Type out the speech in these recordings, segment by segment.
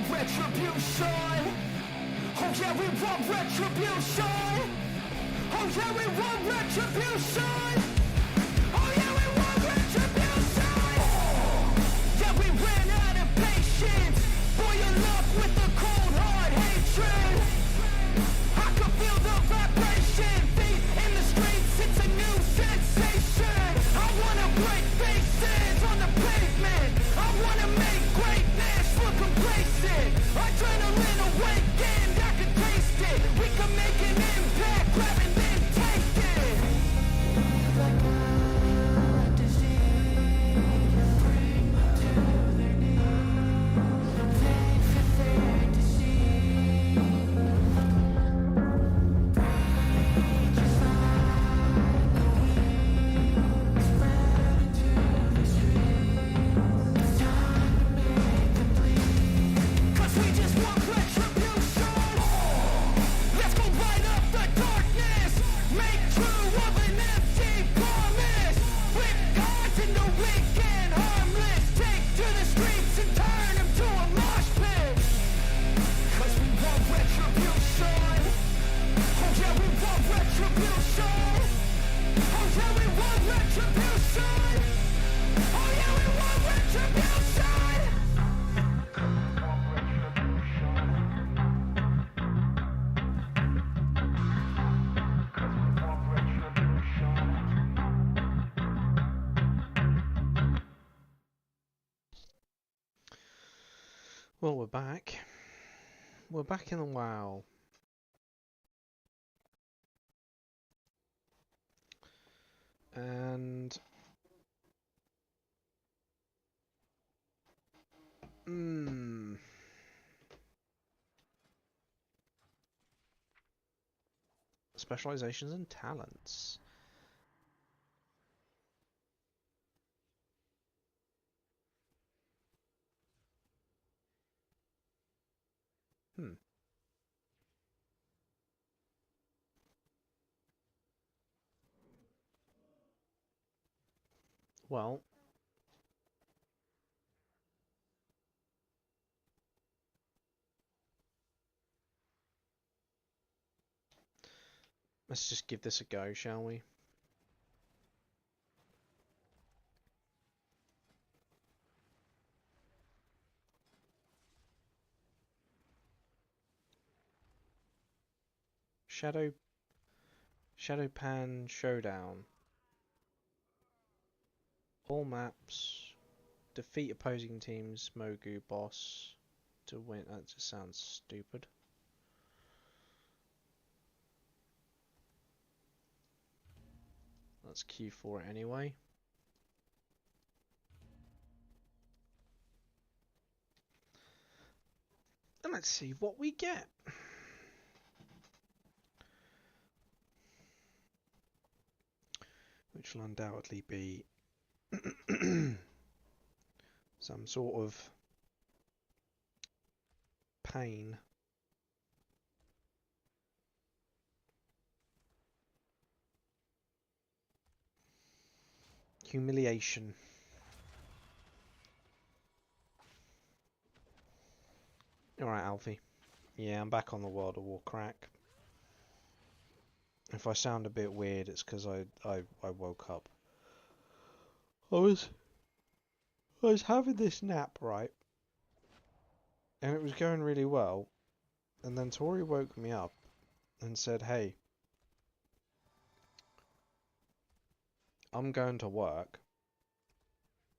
want retribution. Oh yeah, we want retribution. Oh yeah, we want retribution. Oh yeah, we want retribution. Yeah, we ran out of patience. Boil up with the cold hard hatred. I can feel the vibration. Feet in the streets, it's a new sensation. I wanna break faces on the pavement. I wanna make greatness look complacent. Adrenaline awakened, I can taste it. We can make an impact, grab and then take it. Like a disease, bring to their knees. Thank for their disease. Just like a weed, spread into the streets. It's time to make them bleed. 'Cause we just want retribution. Let's go light up the darkness. Make true of an empty promise. Flip cards into weak and harmless. Take to the streets and turn them to a mosh pit. 'Cause we want retribution. Oh yeah, we want retribution. Oh yeah, we want retribution. Oh yeah, we want retribution. Well, we're back. We're back in the WoW. And specializations and talents. Well, let's just give this a go, shall we? Shadowpan Showdown. All maps. Defeat opposing teams Mogu boss to win. That just sounds stupid. Let's queue for it anyway. And let's see what we get. Which will undoubtedly be some sort of pain. Humiliation. Alright, Alfie. Yeah, I'm back on the World of War crack. If I sound a bit weird, it's because I woke up. I was having this nap, right? And it was going really well. And then Tori woke me up and said, "Hey, I'm going to work."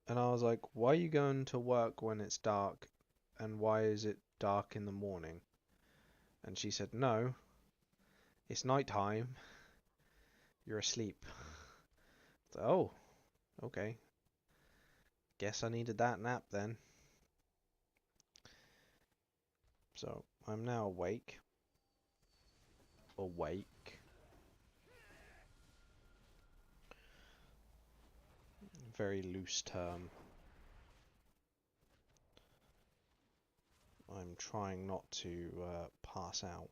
And I was like, "Why are you going to work when it's dark? And why is it dark in the morning?" And she said, "No, it's night time. You're asleep." So, oh, okay. Guess I needed that nap then. So, I'm now awake. Very loose term. I'm trying not to pass out.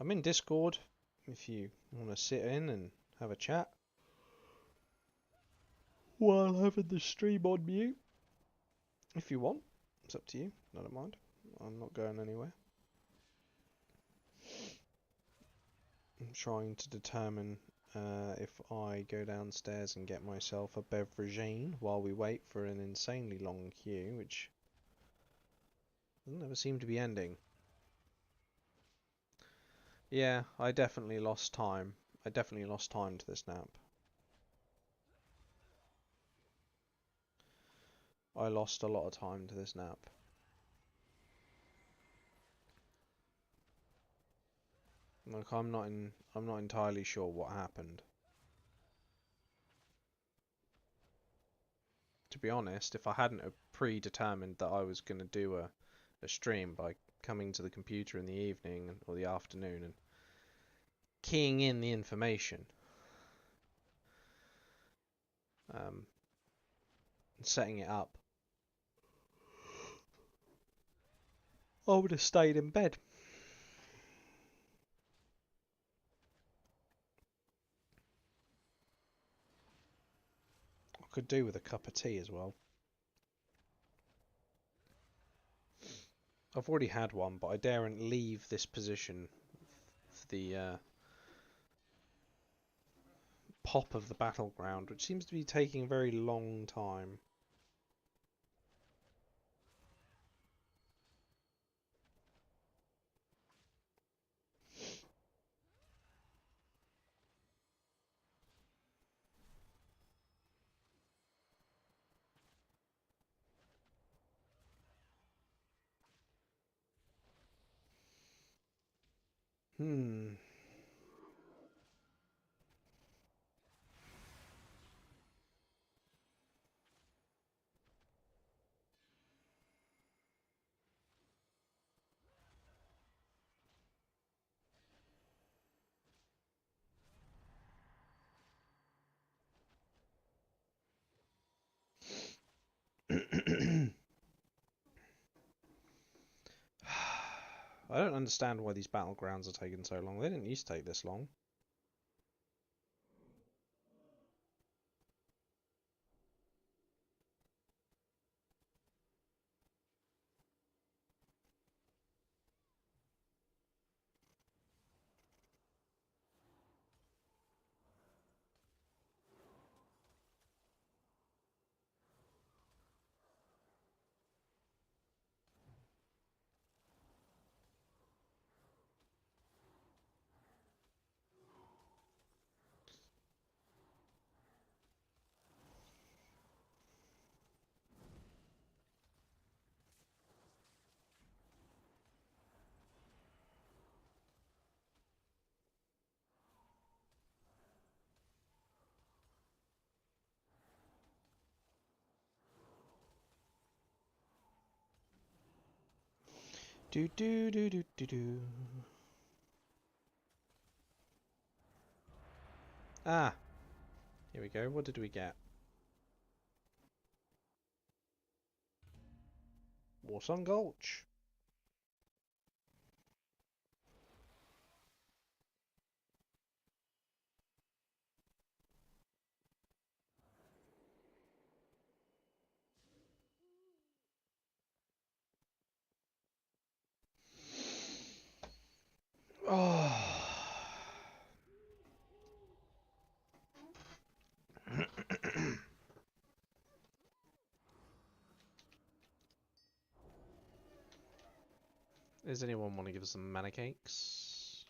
I'm in Discord if you want to sit in and have a chat while having the stream on mute, if you want. It's up to you. I don't mind. I'm not going anywhere. I'm trying to determine if I go downstairs and get myself a beveragine while we wait for an insanely long queue, which doesn't ever seem to be ending. Yeah, I definitely lost time. I definitely lost time to this nap. I lost a lot of time to this nap. Like I'm not entirely sure what happened. To be honest, if I hadn't have predetermined that I was going to do a stream by coming to the computer in the evening or the afternoon and keying in the information, um, and setting it up, I would have stayed in bed. I could do with a cup of tea as well. I've already had one, but I daren't leave this position for the pop of the battleground, which seems to be taking a very long time. Hmm. I don't understand why these battlegrounds are taking so long. They didn't used to take this long. Do do do do do do. Ah, here we go. What did we get? Warsong Gulch. Oh. Does anyone want to give us some mana cakes?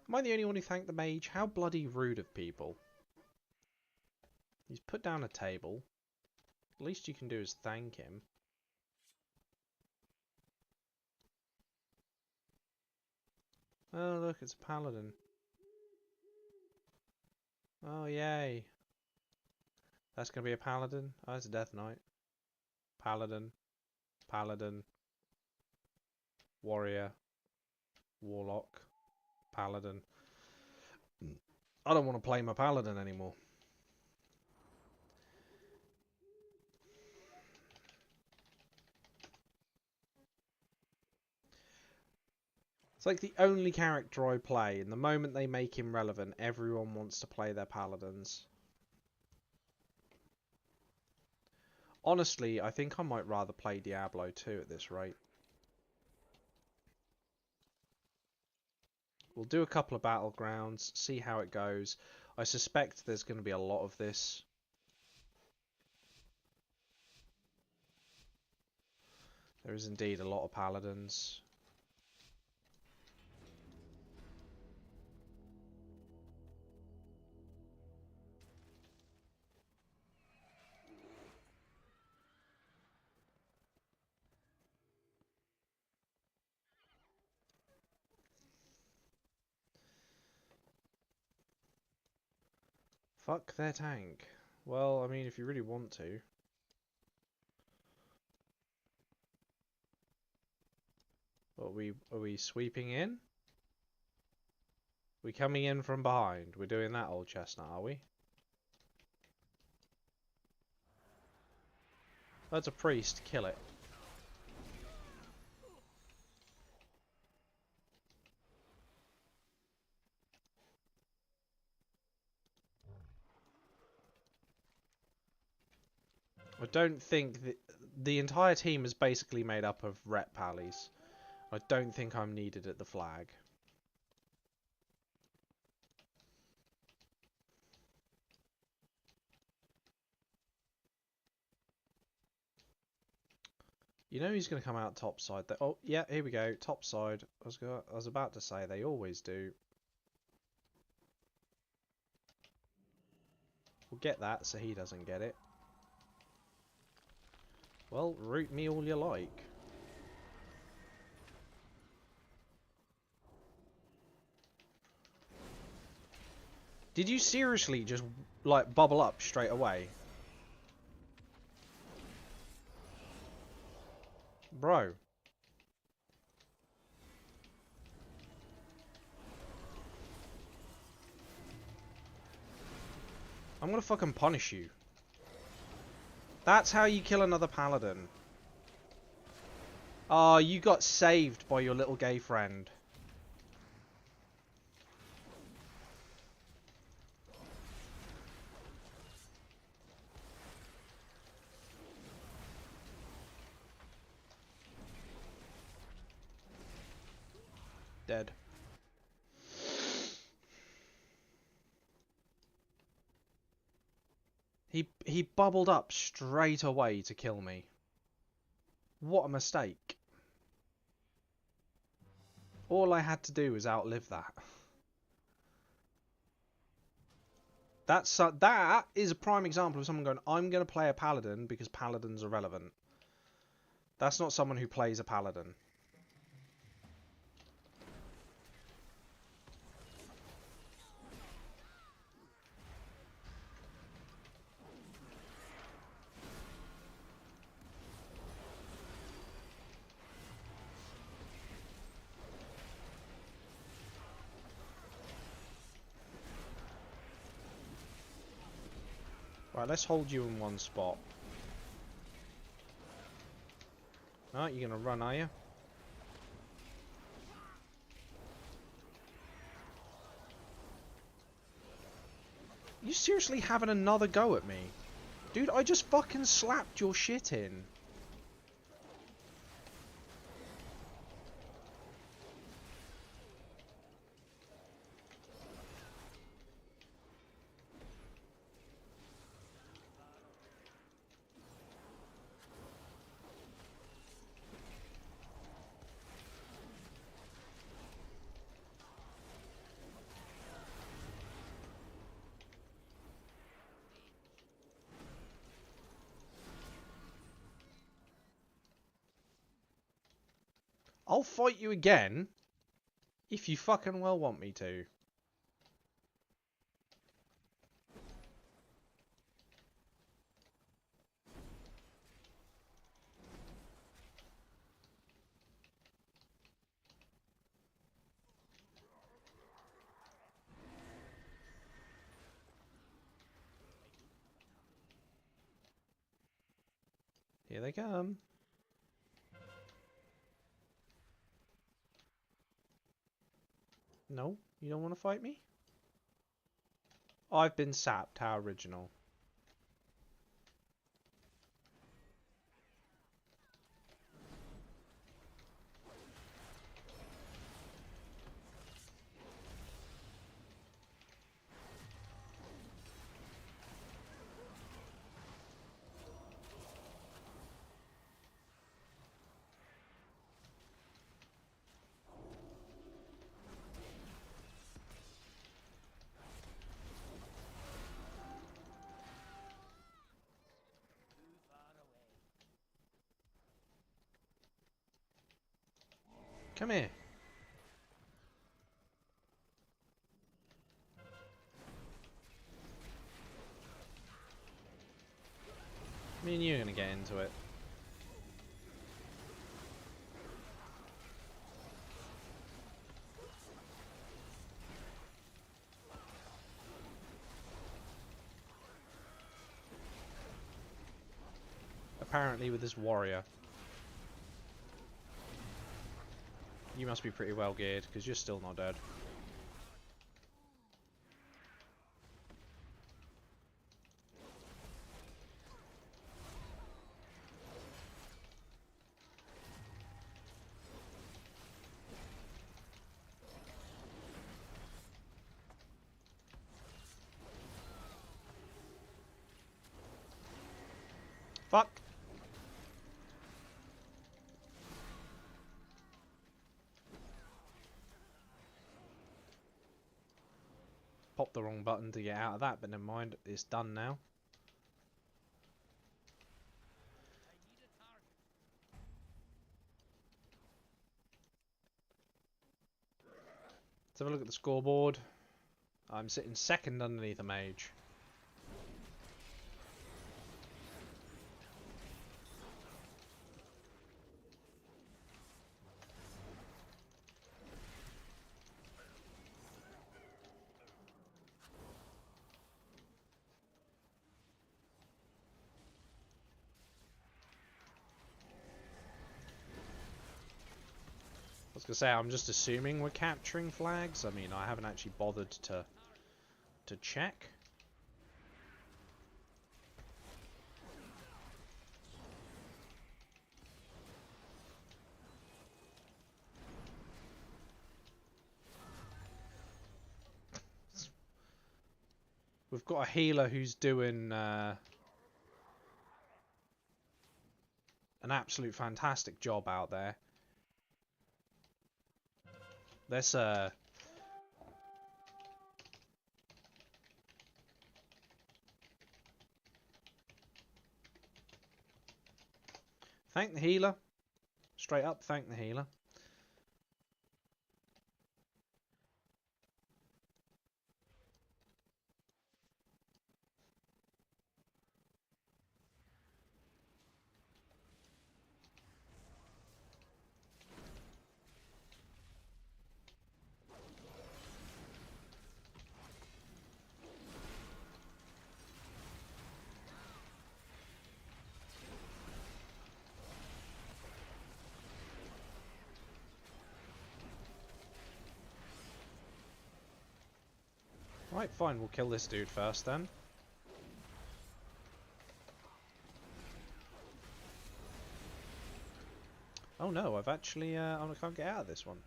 Am I the only one who thanked the mage? How bloody rude of people. He's put down a table. The least you can do is thank him. Oh look, it's a paladin. Oh yay. That's gonna be a paladin? Oh, it's a death knight. Paladin. Paladin. Warrior. Warlock. Paladin. I don't want to play my paladin anymore. It's like the only character I play, and the moment they make him relevant, everyone wants to play their paladins. Honestly, I think I might rather play Diablo 2 at this rate. We'll do a couple of battlegrounds, see how it goes. I suspect there's going to be a lot of this. There is indeed a lot of paladins. Fuck their tank. Well, I mean, if you really want to. Are we sweeping in? We coming in from behind? We're doing that, old chestnut, are we? That's a priest. Kill it. I don't think the entire team is basically made up of Ret Pallies. I don't think I'm needed at the flag. You know he's going to come out top side. Oh, yeah, here we go. Top side. I was about to say they always do. We'll get that so he doesn't get it. Well, root me all you like. Did you seriously just, like, bubble up straight away? Bro. I'm gonna fucking punish you. That's how you kill another paladin. Oh, you got saved by your little gay friend. Dead. He bubbled up straight away to kill me. What a mistake. All I had to do was outlive that. That is a prime example of someone going, I'm going to play a paladin because paladins are relevant. That's not someone who plays a paladin. Right, let's hold you in one spot. Alright, you're going to run, are you? You seriously having another go at me? Dude, I just fucking slapped your shit in. I'll fight you again if you fucking well want me to. Here they come. No? You don't want to fight me? I've been sapped. How original. Come here. Me and you are going to get into it. Apparently with this warrior. You must be pretty well geared, because you're still not dead. Fuck! Popped the wrong button to get out of that, but never mind, it's done now. Let's have a look at the scoreboard. I'm sitting second underneath a mage. I was gonna say, I'm just assuming we're capturing flags. I mean, I haven't actually bothered to check. We've got a healer who's doing an absolute fantastic job out there. Let's thank the healer. Straight up, thank the healer. Right, fine, we'll kill this dude first then. Oh no, I've actually, I can't get out of this one.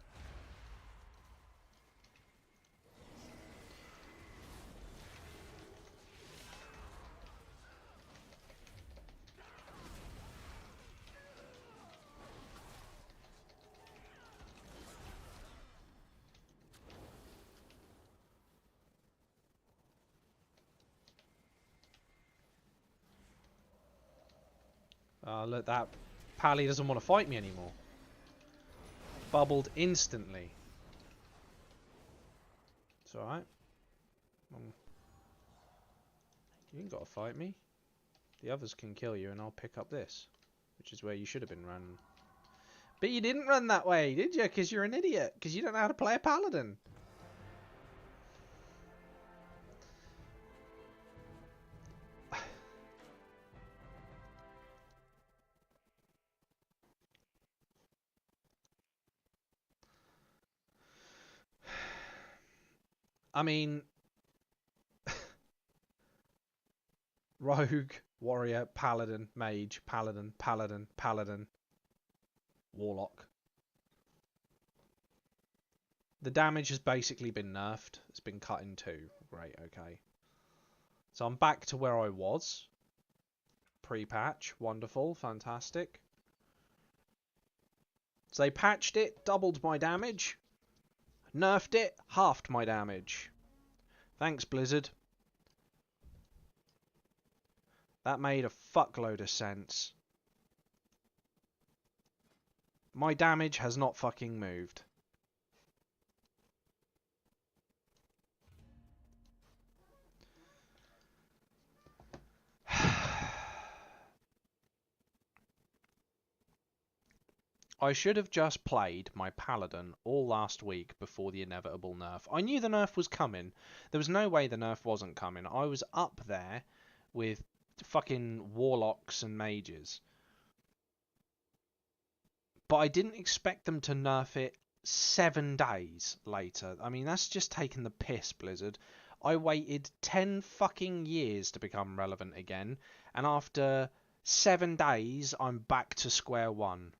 Look, that Pally doesn't want to fight me anymore. Bubbled instantly. It's alright. You ain't got to fight me. The others can kill you and I'll pick up this. Which is where you should have been running. But you didn't run that way, did you? Because you're an idiot. Because you don't know how to play a paladin. I mean, rogue, warrior, paladin, mage, paladin, paladin, paladin, warlock. The damage has basically been nerfed. It's been cut in two. Great, okay. So I'm back to where I was. Pre-patch. Wonderful. Fantastic. So they patched it, doubled my damage. Nerfed it, halved my damage. Thanks, Blizzard. That made a fuckload of sense. My damage has not fucking moved. I should have just played my Paladin all last week before the inevitable nerf. I knew the nerf was coming. There was no way the nerf wasn't coming. I was up there with fucking warlocks and mages. But I didn't expect them to nerf it 7 days later. I mean, that's just taking the piss, Blizzard. I waited 10 fucking years to become relevant again, and after 7 days, I'm back to square one.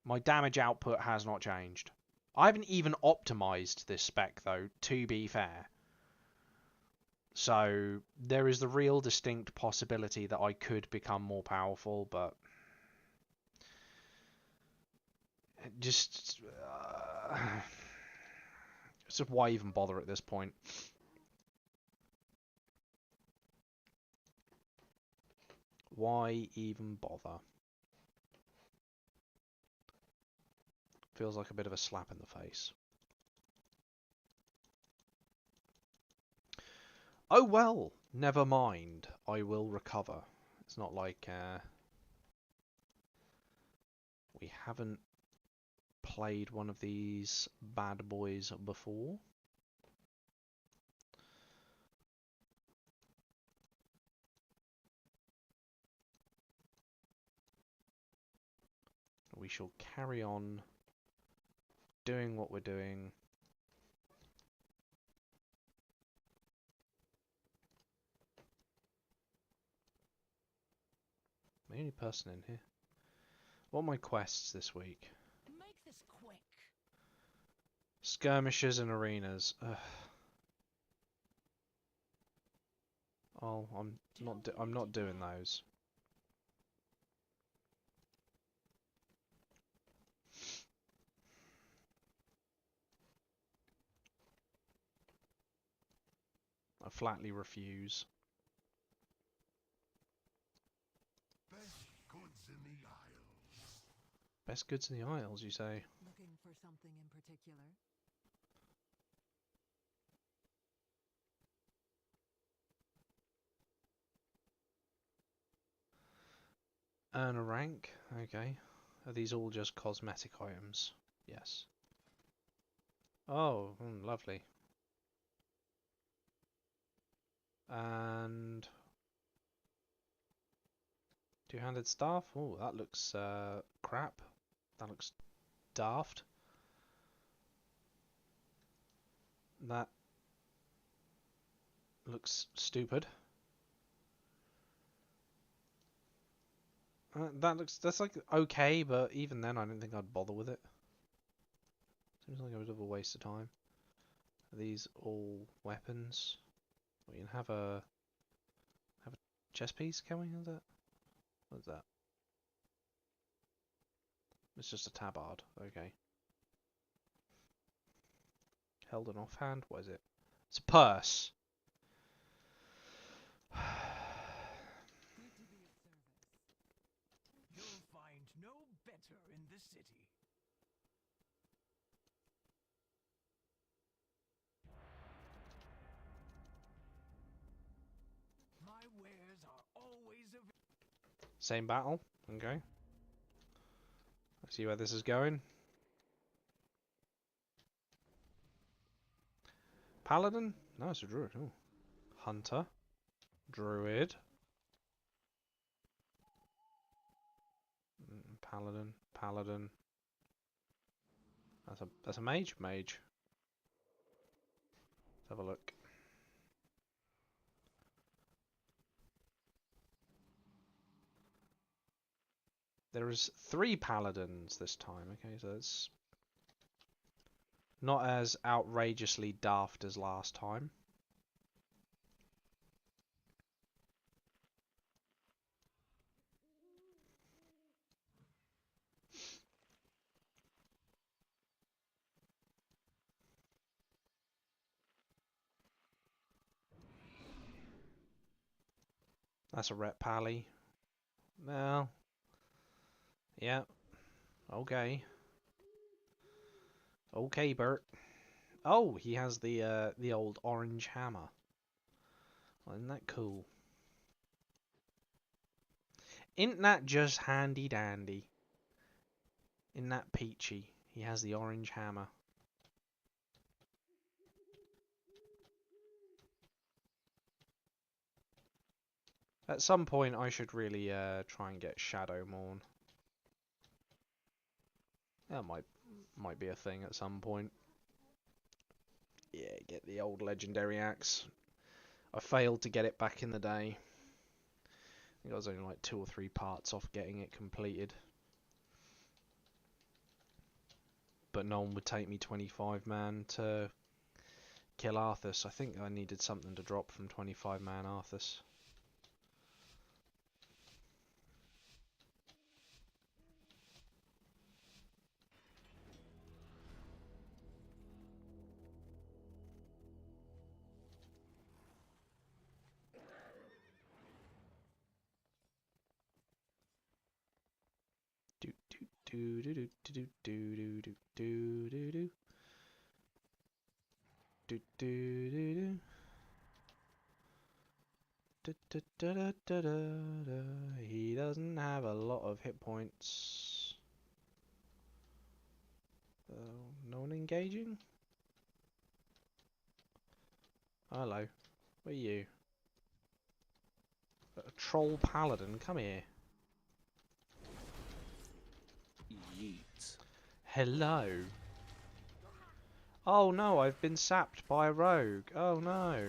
My damage output has not changed. I haven't even optimized this spec, though, to be fair. So, there is the real distinct possibility that I could become more powerful, but... just... so why even bother at this point? Why even bother? Feels like a bit of a slap in the face. Oh well, never mind. I will recover. It's not like we haven't played one of these bad boys before. We shall carry on doing what we're doing. I'm the only person in here. What are my quests this week? Make this quick. Skirmishes and arenas. Ugh. Oh, I'm not doing those. I flatly refuse. Best goods in the Isles. Best goods in the Isles, you say? Looking for something in particular? Earn a rank. Okay. Are these all just cosmetic items? Yes. Oh, lovely. And two-handed staff. Oh, that looks crap. That looks daft. That looks stupid. That's like okay, but even then I don't think I'd bother with it. Seems like a bit of a waste of time. Are these all weapons? We can have a chest piece, can we? Is that? What's that? It's just a tabard. Okay. Held an offhand. What is it? It's a purse. Good to be of service. You'll find no better in the city. My wares are always available. Same battle. Okay. I see where this is going. Paladin? No, it's a druid. Oh. Hunter. Druid. Paladin. Paladin. That's a mage. Mage. Have a look. There's 3 paladins this time. Okay, so it's not as outrageously daft as last time. That's a Ret Pally. Well, yeah. Okay. Okay, Bert. Oh, he has the old orange hammer. Well, isn't that cool? Isn't that just handy dandy? Isn't that peachy? He has the orange hammer. At some point, I should really try and get Shadow Morn. That might be a thing at some point. Yeah, get the old legendary axe. I failed to get it back in the day. I think I was only like 2 or 3 parts off getting it completed. But no one would take me 25-man to kill Arthas. I think I needed something to drop from 25-man Arthas. Do do do do do do do do do do do do do do do. He doesn't have a lot of hit points. No one engaging? Hello. What are you? A troll paladin, come here. Yeet. Hello. Oh no, I've been sapped by a rogue. Oh no.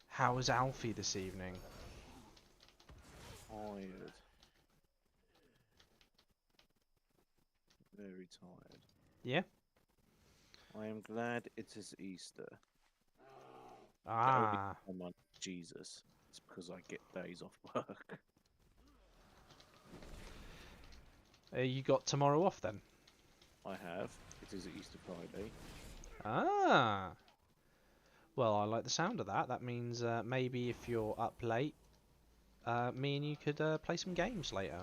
How was Alfie this evening? Tired. Very tired. Yeah? I am glad it is Easter. Ah. I'm on Jesus. It's because I get days off work. You got tomorrow off then? I have. It is Easter Friday. Ah. Well, I like the sound of that. That means maybe if you're up late, me and you could play some games later.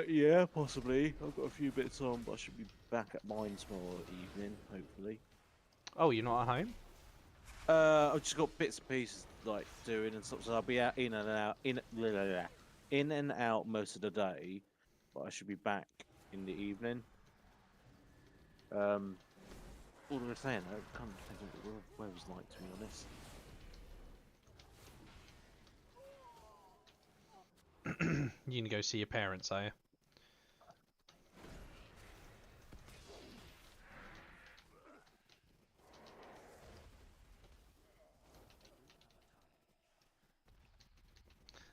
Yeah, possibly. I've got a few bits on, but I should be back at mine tomorrow evening, hopefully. Oh, you're not at home? I've just got bits and pieces like doing and stuff, so I'll be out in and out most of the day, but I should be back in the evening. All I'm saying, I can't think of what the weather's like, to be honest. You gonna go see your parents, are you?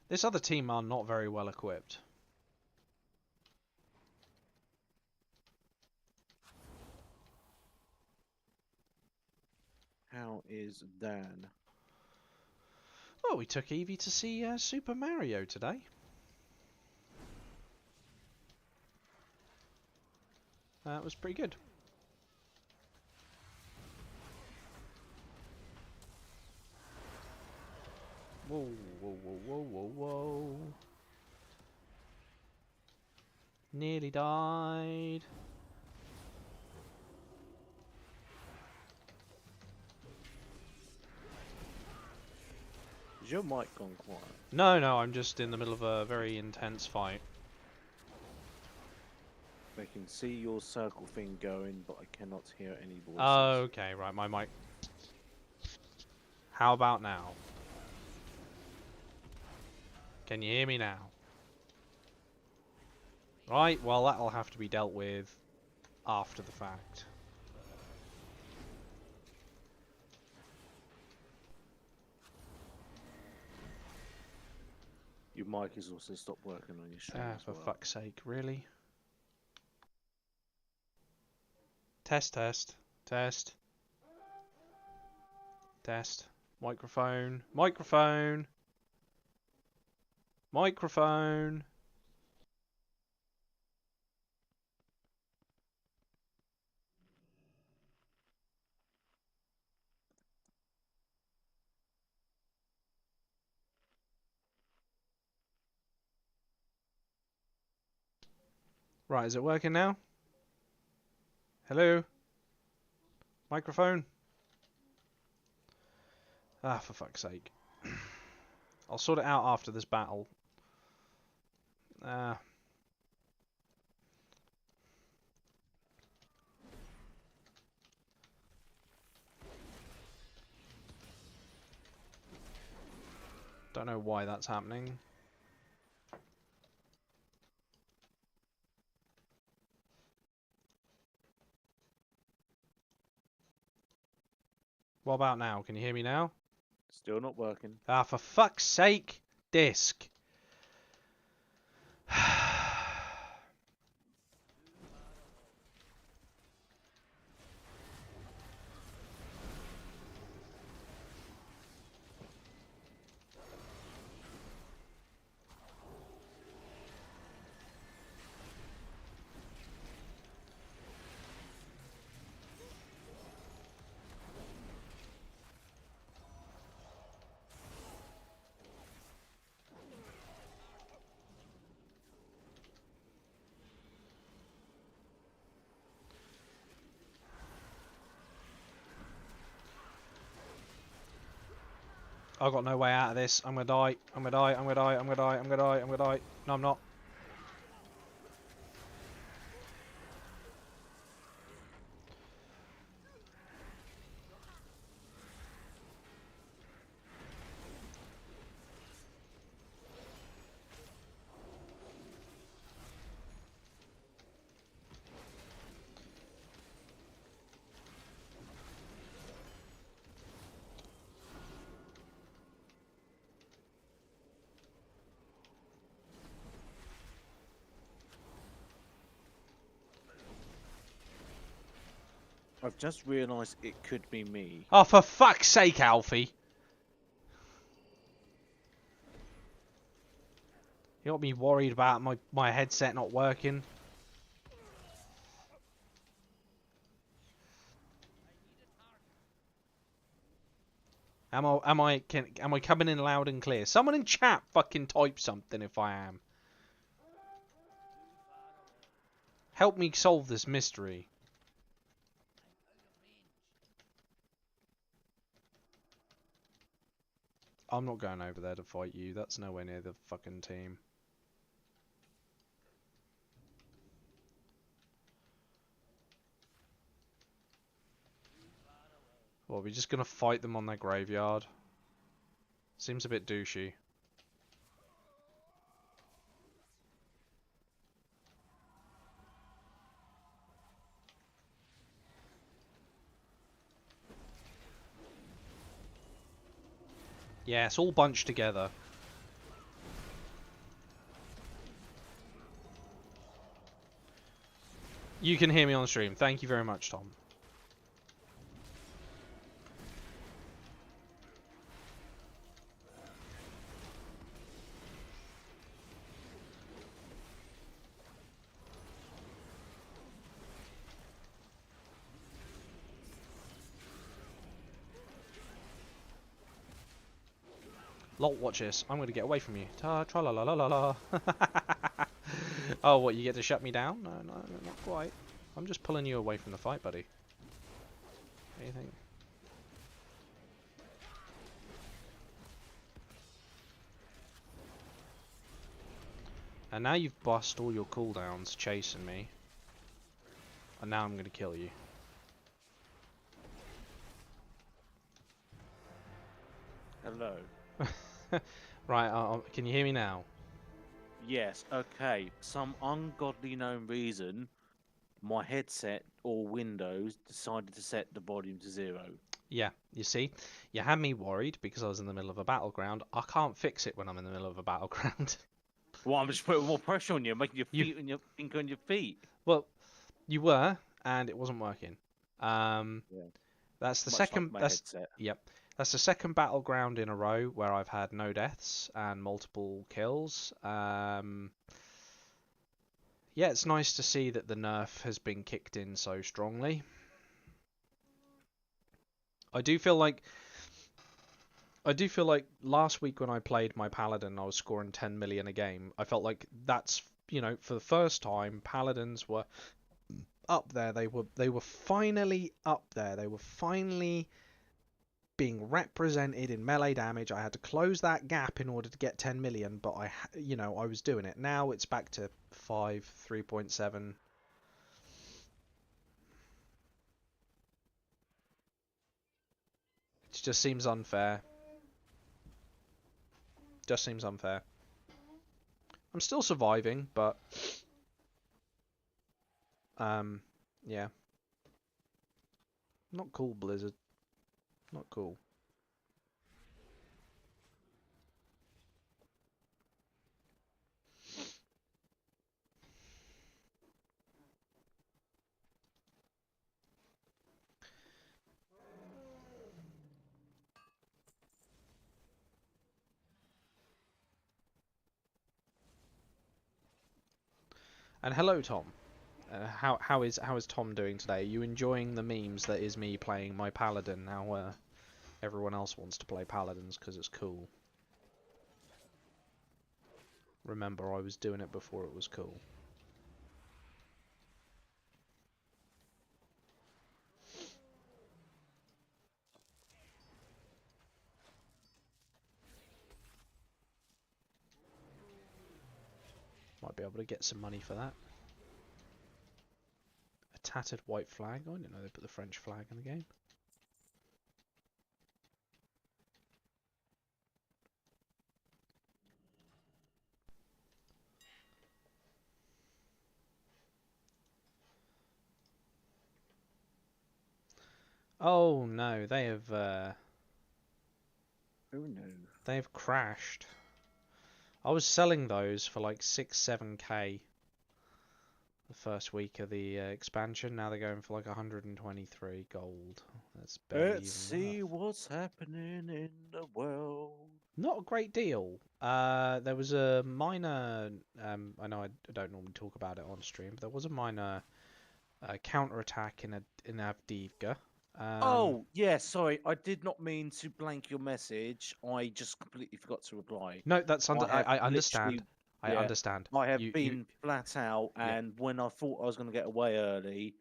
This other team are not very well equipped. How is Dan? Oh, we took Evie to see Super Mario today. That was pretty good. Whoa, whoa, whoa, whoa, whoa, whoa. Nearly died. Is your mic gone quiet? No, I'm just in the middle of a very intense fight. can see your circle thing going, but I cannot hear any voices. Okay, right, my mic. How about now? Can you hear me now? Right, well that'll have to be dealt with after the fact. Your mic has also stopped working on your stream as For well. fuck's sake, really? Test, test, test. Test. Microphone. Microphone. Microphone. Right, is it working now? Hello? Microphone? Ah, for fuck's sake. I'll sort it out after this battle. Don't know why that's happening. What about now? Can you hear me now? Still not working. Ah, for fuck's sake! Disc! I've got no way out of this. I'm gonna die. I'm gonna die. I'm gonna die. I'm gonna die. I'm gonna die. I'm gonna die. No, I'm not. I've just realised it could be me. Oh, for fuck's sake, Alfie! You got me worried about my headset not working. Am I coming in loud and clear? Someone in chat fucking type something if I am. Help me solve this mystery. I'm not going over there to fight you. That's nowhere near the fucking team. Well, we're just gonna fight them on their graveyard. Seems a bit douchey. Yeah, it's all bunched together. You can hear me on stream. Thank you very much, Tom. Lol, watch this. I'm going to get away from you. Ta-tra-la-la-la-la-la. Oh, what, you get to shut me down? No, no, not quite. I'm just pulling you away from the fight, buddy. What do you think? And now you've bust all your cooldowns chasing me. And now I'm going to kill you. Hello. Right, can you hear me now? Yes, okay. Some ungodly known reason, my headset or Windows decided to set the volume to 0. Yeah, you see, you had me worried because I was in the middle of a battleground. I can't fix it when I'm in the middle of a battleground. Well, I'm just putting more pressure on you, making your You- feet and your finger on your feet. Well, you were, and it wasn't working. Yeah. That's the Much like second. my That's headset. Yep. That's the second battleground in a row where I've had no deaths and multiple kills. Yeah, it's nice to see that the nerf has been kicked in so strongly. I do feel like last week when I played my paladin, I was scoring 10 million a game. I felt like that's, for the first time, paladins were up there. They were finally up there. They were finally being represented in melee damage. I had to close that gap in order to get 10 million, but I was doing it. Now it's back to 5, 3.7. It just seems unfair. Just seems unfair. I'm still surviving, but yeah. Not cool, Blizzard. Not cool. And hello, Tom. How is Tom doing today? Are you enjoying the memes that is me playing my paladin now? Everyone else wants to play paladins because it's cool. Remember, I was doing it before it was cool. Might be able to get some money for that. A tattered white flag. Oh, I didn't know they put the French flag in the game. Oh no, they have Oh no. they've crashed. I was selling those for like 6-7k the first week of the expansion. Now they're going for like 123 gold. That's barely Let's even see worth. what's happening in the world. Not a great deal. There was a minor. I know I don't normally talk about it on stream, but there was a minor counter-attack in Avdiivka. Oh, yeah, sorry. I did not mean to blank your message. I just completely forgot to reply. No, that's I have I literally, understand. I yeah, understand. I have You been flat out, yeah. and when I thought I was going to get away early,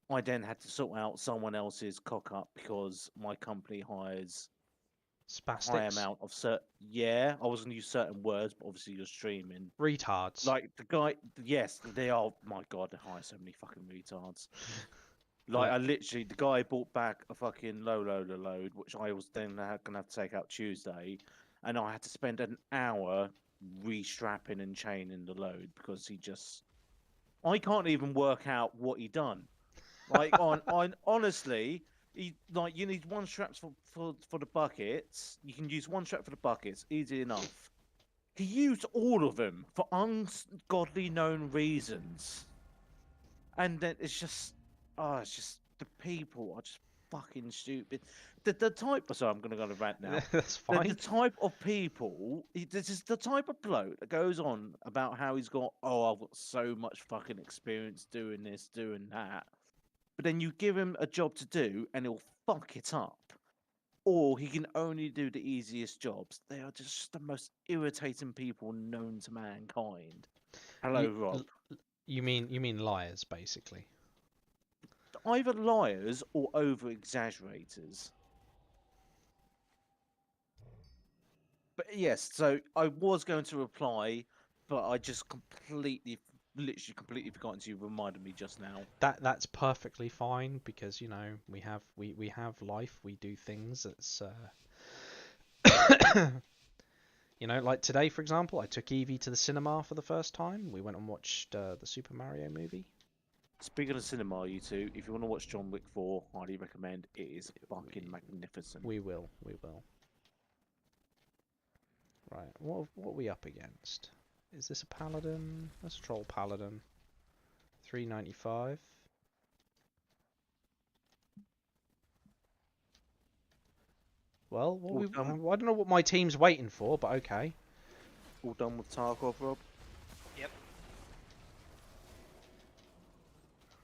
I then had to sort out someone else's cock up because my company hires high Spastics, amount of certain. Yeah, I was going to use certain words, but obviously you're streaming. retards. Like the guy, yes, they are. My God, they hire so many fucking retards. Like Look, I literally, the guy brought back a fucking low loader load, which I was then gonna have to take out Tuesday, and I had to spend an hour restrapping and chaining the load because I can't even work out what he done. Like on honestly, like you need one strap for the buckets. You can use one strap for the buckets, easy enough. He used all of them for ungodly known reasons, and then it's just the people are just fucking stupid. The type. Sorry, I'm gonna go on a rant now. that's The fine. type of people, this is the type of bloke that goes on about how he's got, oh, I've got so much fucking experience doing this, doing that. But then you give him a job to do and he'll fuck it up. Or he can only do the easiest jobs. They are just the most irritating people known to mankind. Hello, You Rob. you mean liars basically. Either liars or over exaggerators. But yes, so I was going to reply, but I just completely literally completely forgotten. You reminded me just now. That's perfectly fine because we have life. We do things that's like today, for example, I took Evie to the cinema for the first time. We went and watched the Super Mario movie. Speaking of cinema, you two, if you want to watch John Wick 4, highly recommend. It is fucking magnificent. We will. Right, what are we up against? Is this a paladin? Let's troll paladin. 395. Well, I don't know what my team's waiting for, but okay. All done with Tarkov, Rob? Yep.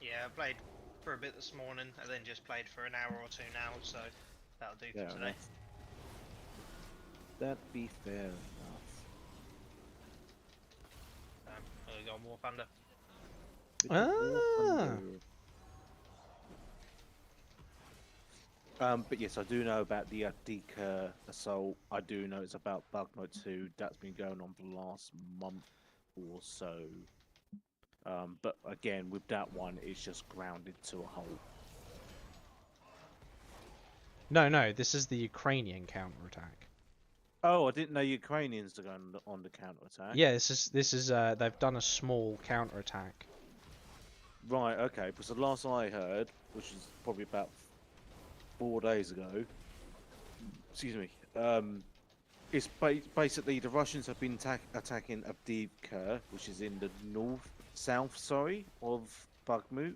Yeah, I played for a bit this morning and then just played for an hour or two now, so that'll do for today. That'd be fair enough. We got War Thunder. But yes, I do know about the Adika assault. I do know it's about Bug Mode 2. That's been going on for the last month or so. But again, with that one, it's just grounded to a halt. No, this is the Ukrainian counterattack. Oh, I didn't know Ukrainians are going on the counterattack. Yeah, this is they've done a small counterattack. Right, okay. Because the last I heard, which is probably about 4 days ago, excuse me, it's basically the Russians have been attacking Avdiivka, which is in the south, of Bakhmut,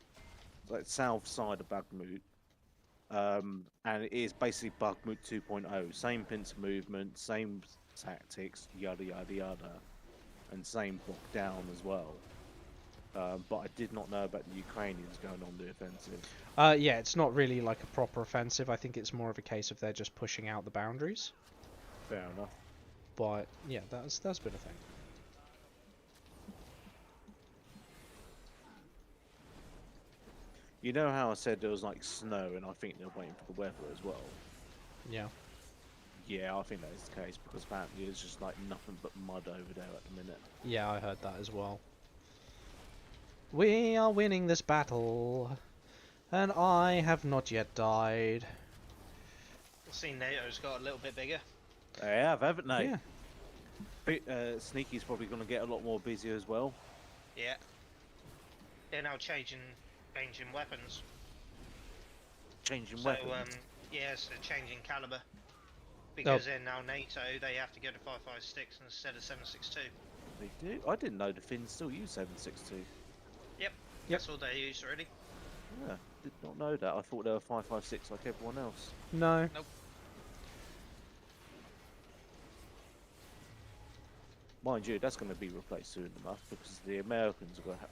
like south side of Bakhmut. And it is basically Bakhmut 2.0, same pincer movement, same tactics, yada yada yada, and same block down as well. But I did not know about the Ukrainians going on the offensive. Yeah, it's not really like a proper offensive. I think it's more of a case of they're just pushing out the boundaries. Fair enough. But yeah, that's been a thing. You know how I said there was like snow, and I think they're waiting for the weather as well. Yeah. Yeah, I think that is the case because apparently there's just like nothing but mud over there at the minute. Yeah, I heard that as well. We are winning this battle, and I have not yet died. I've seen NATO's got a little bit bigger. They have, haven't they? Yeah. Sneaky's probably going to get a lot more busy as well. Yeah. They're now changing weapons. Changing So, weapons. yes, they're changing caliber. Because they're now NATO, they have to go to 5.56 instead of 7.62. They do? I didn't know the Finns still use 7.62. Yep. That's all they use already. Yeah, did not know that. I thought they were 5.56 like everyone else. No. Nope. Mind you, that's going to be replaced soon enough because the Americans are going to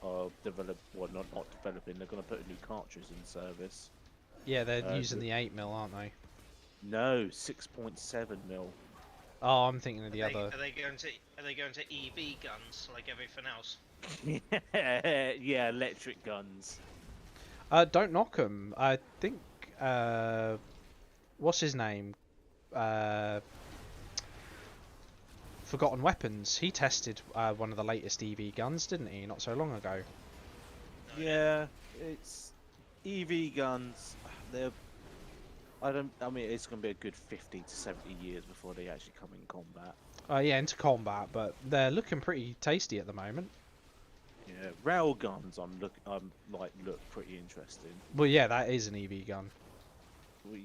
not developing. They're going to put a new cartridge in service. Yeah, they're using the 8mm, aren't they? No, 6.7 mil. Oh, I'm thinking of the other. Are they going to EV guns like everything else? Yeah, electric guns. Don't knock them. I think. What's his name? Forgotten Weapons. He tested one of the latest EV guns, didn't he? Not so long ago. Yeah, it's EV guns. They're. I mean, it's going to be a good 50 to 70 years before they actually come in combat. Yeah, into combat, but they're looking pretty tasty at the moment. Yeah, rail guns. look pretty interesting. Well, yeah, that is an EV gun. Well,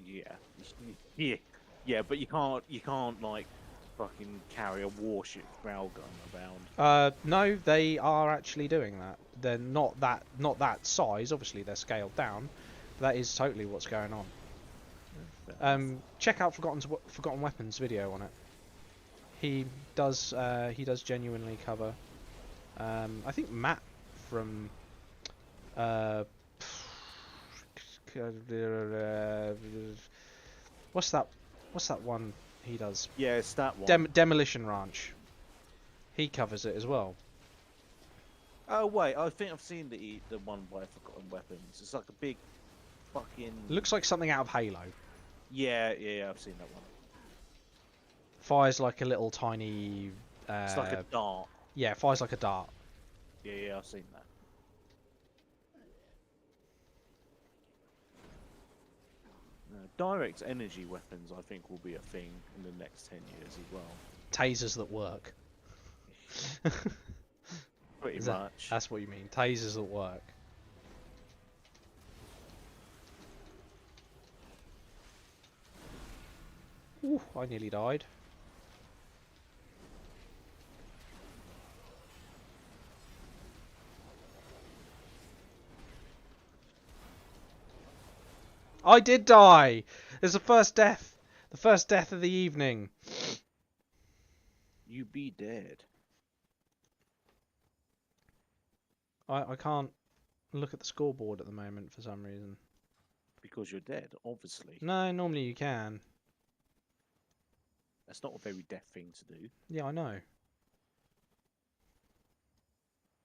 yeah, but you can't like fucking carry a warship rail gun around. No, they are actually doing that. They're not that size. Obviously, they're scaled down. But that is totally what's going on. Check out Forgotten Weapons video on it. He does genuinely cover. I think Matt from what's that one he does? Yeah, it's that one. Demolition Ranch. He covers it as well. Oh wait, I think I've seen the one by Forgotten Weapons. It's like a big fucking. Looks like something out of Halo. Yeah, I've seen that one. Fires like a little tiny. It's like a dart. Yeah, fires like a dart. Yeah, I've seen that. Direct energy weapons, I think, will be a thing in the next 10 years as well. Tasers that work. Pretty Is that- much. That's what you mean. Tasers that work. Ooh, I nearly died. I did die! There's the first death. The first death of the evening. You be dead. I can't look at the scoreboard at the moment for some reason. Because you're dead, obviously. No, normally you can. That's not a very deaf thing to do. Yeah, I know.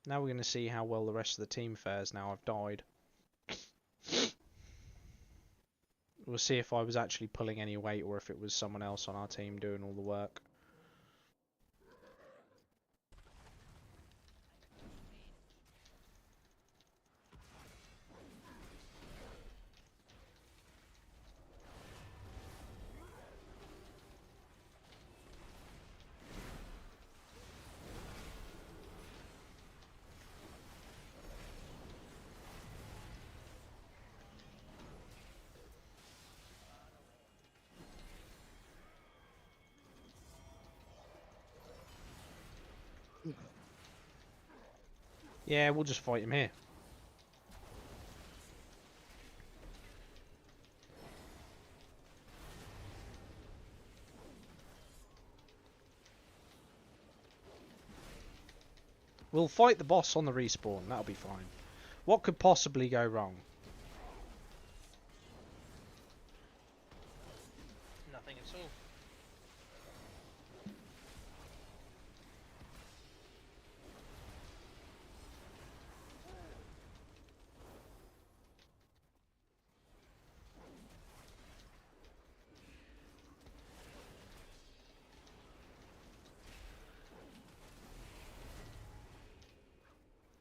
Now we're going to see how well the rest of the team fares now I've died. We'll see if I was actually pulling any weight or if it was someone else on our team doing all the work. Yeah, we'll just fight him here. We'll fight the boss on the respawn, that'll be fine. What could possibly go wrong? Nothing at all.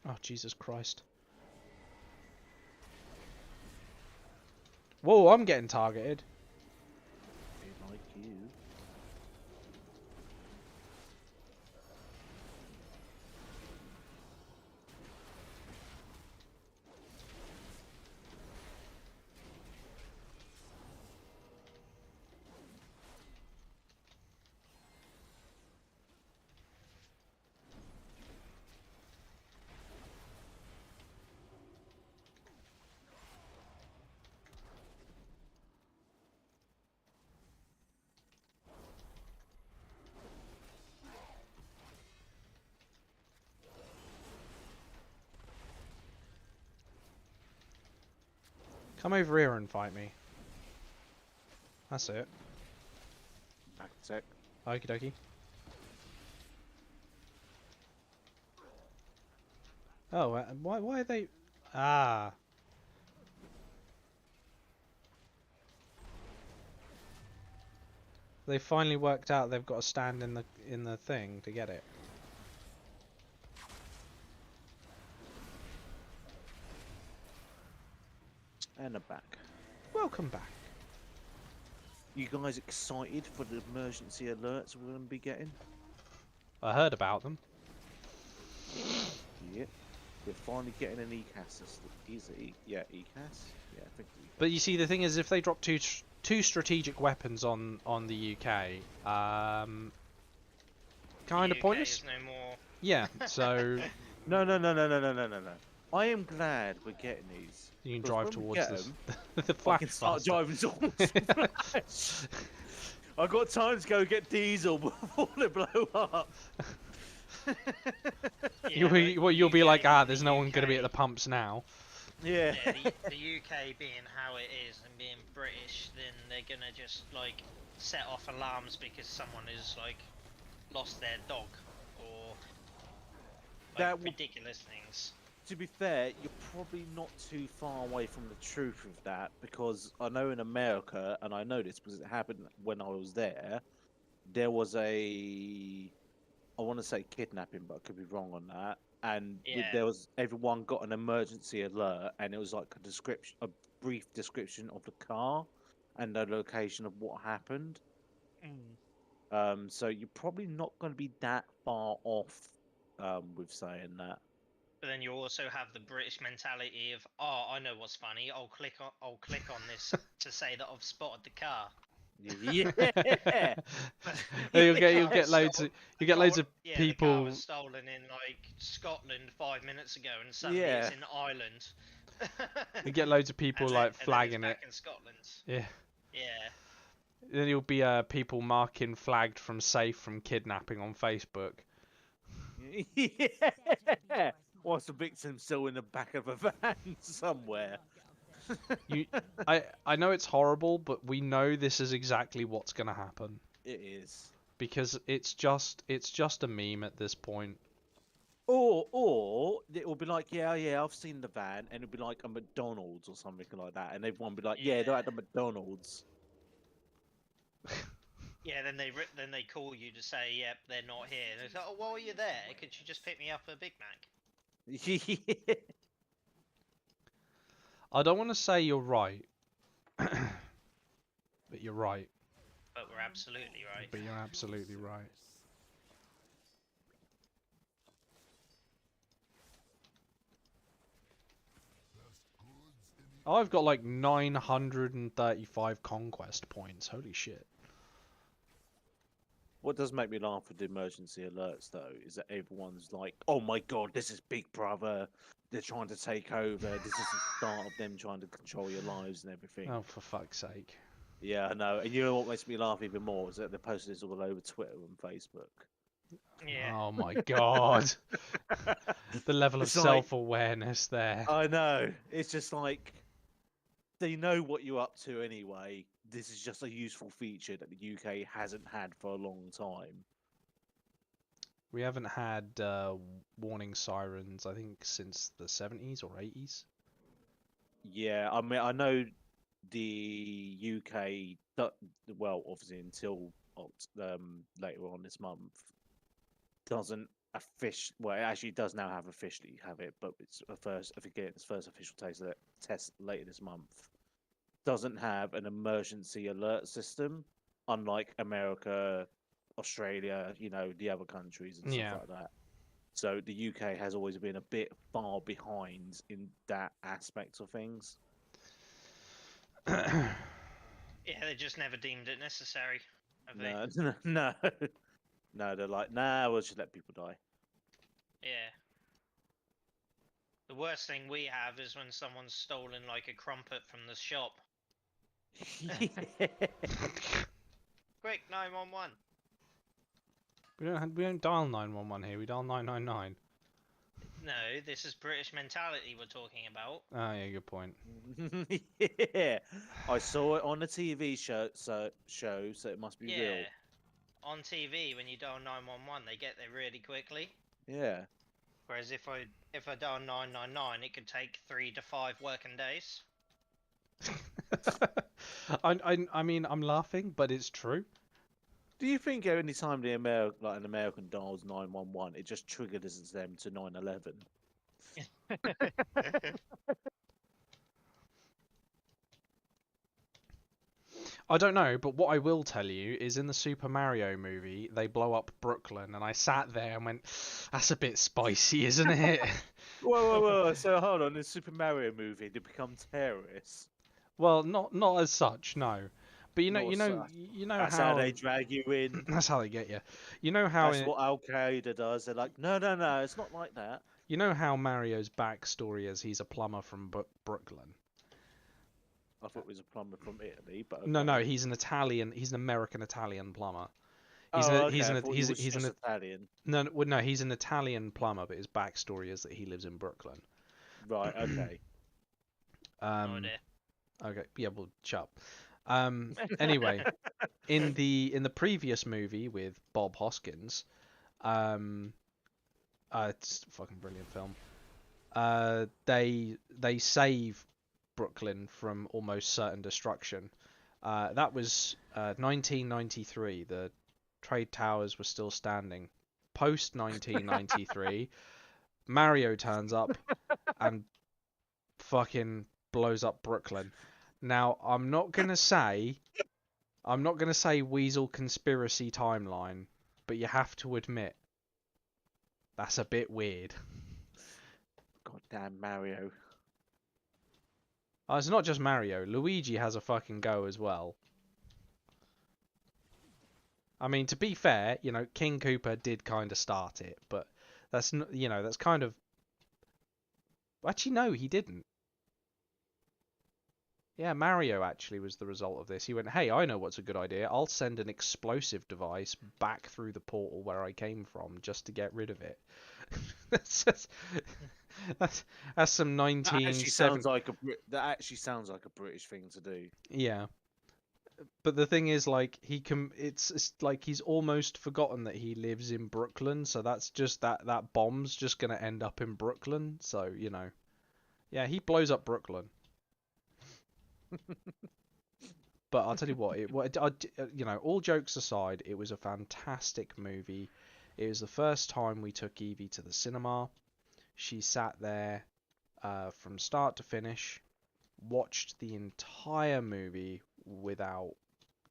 Oh, Jesus Christ. Whoa, I'm getting targeted. They like you. Come over here and fight me. That's it. Back a sec. Okie dokie. Oh, why are they... Ah. They finally worked out they've got to stand in the thing to get it. And a back. Welcome back. You guys excited for the emergency alerts we're going to be getting? I heard about them. Yep. We're finally getting an ECAS. Yeah, ECAS? Yeah, I think ECAS. But you see, the thing is, if they drop two strategic weapons on the UK, kind The of UK pointless. is no more. Yeah. So No. I am glad we're getting these. you can 'cause drive when we towards get this 'em, the I flash can start faster. driving towards I got time to go get diesel before they blow up. Yeah, You'll be like, UK there's no one going to be at the UK pumps now. Yeah. Yeah, the UK being how it is and being British, then they're gonna just like set off alarms because someone has like lost their dog or like, That will- ridiculous things. To be fair, you're probably not too far away from the truth of that, because I know in America, and I know this because it happened when I was there was a, I want to say kidnapping, but I could be wrong on that. and Yeah. there was everyone got an emergency alert, and it was like a brief description of the car and the location of what happened. So you're probably not going to be that far off with saying that. But then you also have the British mentality of, oh, I know what's funny. I'll click on this to say that I've spotted the car. Yeah. You'll The get car was loads of stol- you get loads of Yeah, the car people. was stolen in like Scotland 5 minutes ago, and suddenly Yeah. it's in Ireland. You get loads of people and like then it's flagging back it. in Scotland. Yeah. Yeah. Then you'll be people marking flagged from safe from kidnapping on Facebook. Yeah. Whilst the victim's still in the back of a van somewhere. I know it's horrible, but we know this is exactly what's gonna happen It is. because it's just a meme at this point. Or it will be like, yeah, I've seen the van, and it'll be like a McDonald's or something like that, and everyone will be like, yeah, they're Yeah. at the McDonald's. Yeah, then they call you to say, yep, they're not here. And it's like, oh, while you're there, could you just pick me up a Big Mac? I don't want to say you're right, but you're right. But we're absolutely right. But you're absolutely right. I've got like 935 conquest points. Holy shit. What does make me laugh with the emergency alerts, though, is that everyone's like, oh my god, this is Big Brother. They're trying to take over. This is the start of them trying to control your lives and everything. Oh, for fuck's sake. Yeah, I know. And you know what makes me laugh even more is that they posted this all over Twitter and Facebook. Yeah. Oh my god. The level of It's like- self-awareness there. I know. It's just like, they know what you're up to anyway. This is just a useful feature that the UK hasn't had for a long time. We haven't had warning sirens, I think, since the 70s or 80s. Yeah, I mean, I know the UK, well, obviously until later on this month, doesn't well, it actually does now officially have it, but it's its first official test later this month. Doesn't have an emergency alert system, unlike America, Australia, the other countries and Yeah. stuff like that. So the UK has always been a bit far behind in that aspect of things. Yeah, they just never deemed it necessary. Have they? No, no, they're like, nah, we'll just let people die. Yeah. The worst thing we have is when someone's stolen like a crumpet from the shop. Quick, 911. We don't dial 911 here, we dial 999. No, this is British mentality we're talking about. Oh yeah, good point. Yeah, I saw it on a TV show, so it must be Yeah. real. On TV, when you dial 911, they get there really quickly. Yeah. Whereas if I dial 999, it could take 3 to 5 working days. I mean, I'm laughing, but it's true. Do you think any time an American dials 911, it just triggers them to 911? I don't know, but what I will tell you is in the Super Mario movie, they blow up Brooklyn, and I sat there and went, that's a bit spicy, isn't it? Whoa. So hold on, in the Super Mario movie, they become terrorists. Well, not as such, no. But you know That's how how they drag you in. that's how they get you. You know how That's what Al Qaeda does. They're like, no, it's not like that. you know how Mario's backstory is he's a plumber from Brooklyn. I thought it was a plumber from Italy, but No, okay. he's an American Italian plumber. Oh, He's okay, he's I an thought he's he was he's an just Italian. no, he's an Italian plumber, but his backstory is that he lives in Brooklyn. Right. Okay. No idea. Okay, yeah, well, shut up. Anyway, in the previous movie with Bob Hoskins, it's a fucking brilliant film. They save Brooklyn from almost certain destruction. That was 1993. The trade towers were still standing. Post 1993, Mario turns up and fucking blows up Brooklyn. Now, I'm not gonna say Weasel conspiracy timeline, but you have to admit that's a bit weird. Goddamn Mario. It's not just Mario. Luigi has a fucking go as well. I mean, to be fair, King Koopa did kind of start it, but that's not, that's kind of. Actually, no, he didn't. Yeah, Mario actually was the result of this. He went, "Hey, I know what's a good idea. I'll send an explosive device back through the portal where I came from just to get rid of it." that's, just, that's some That actually 1970. that actually sounds like a British thing to do. Yeah. But the thing is, like, it's like he's almost forgotten that he lives in Brooklyn, so that's just that bomb's just gonna end up in Brooklyn. So yeah, he blows up Brooklyn. But I'll tell you what, all jokes aside, it was a fantastic movie. It was the first time we took Evie to the cinema. She sat there from start to finish, watched the entire movie without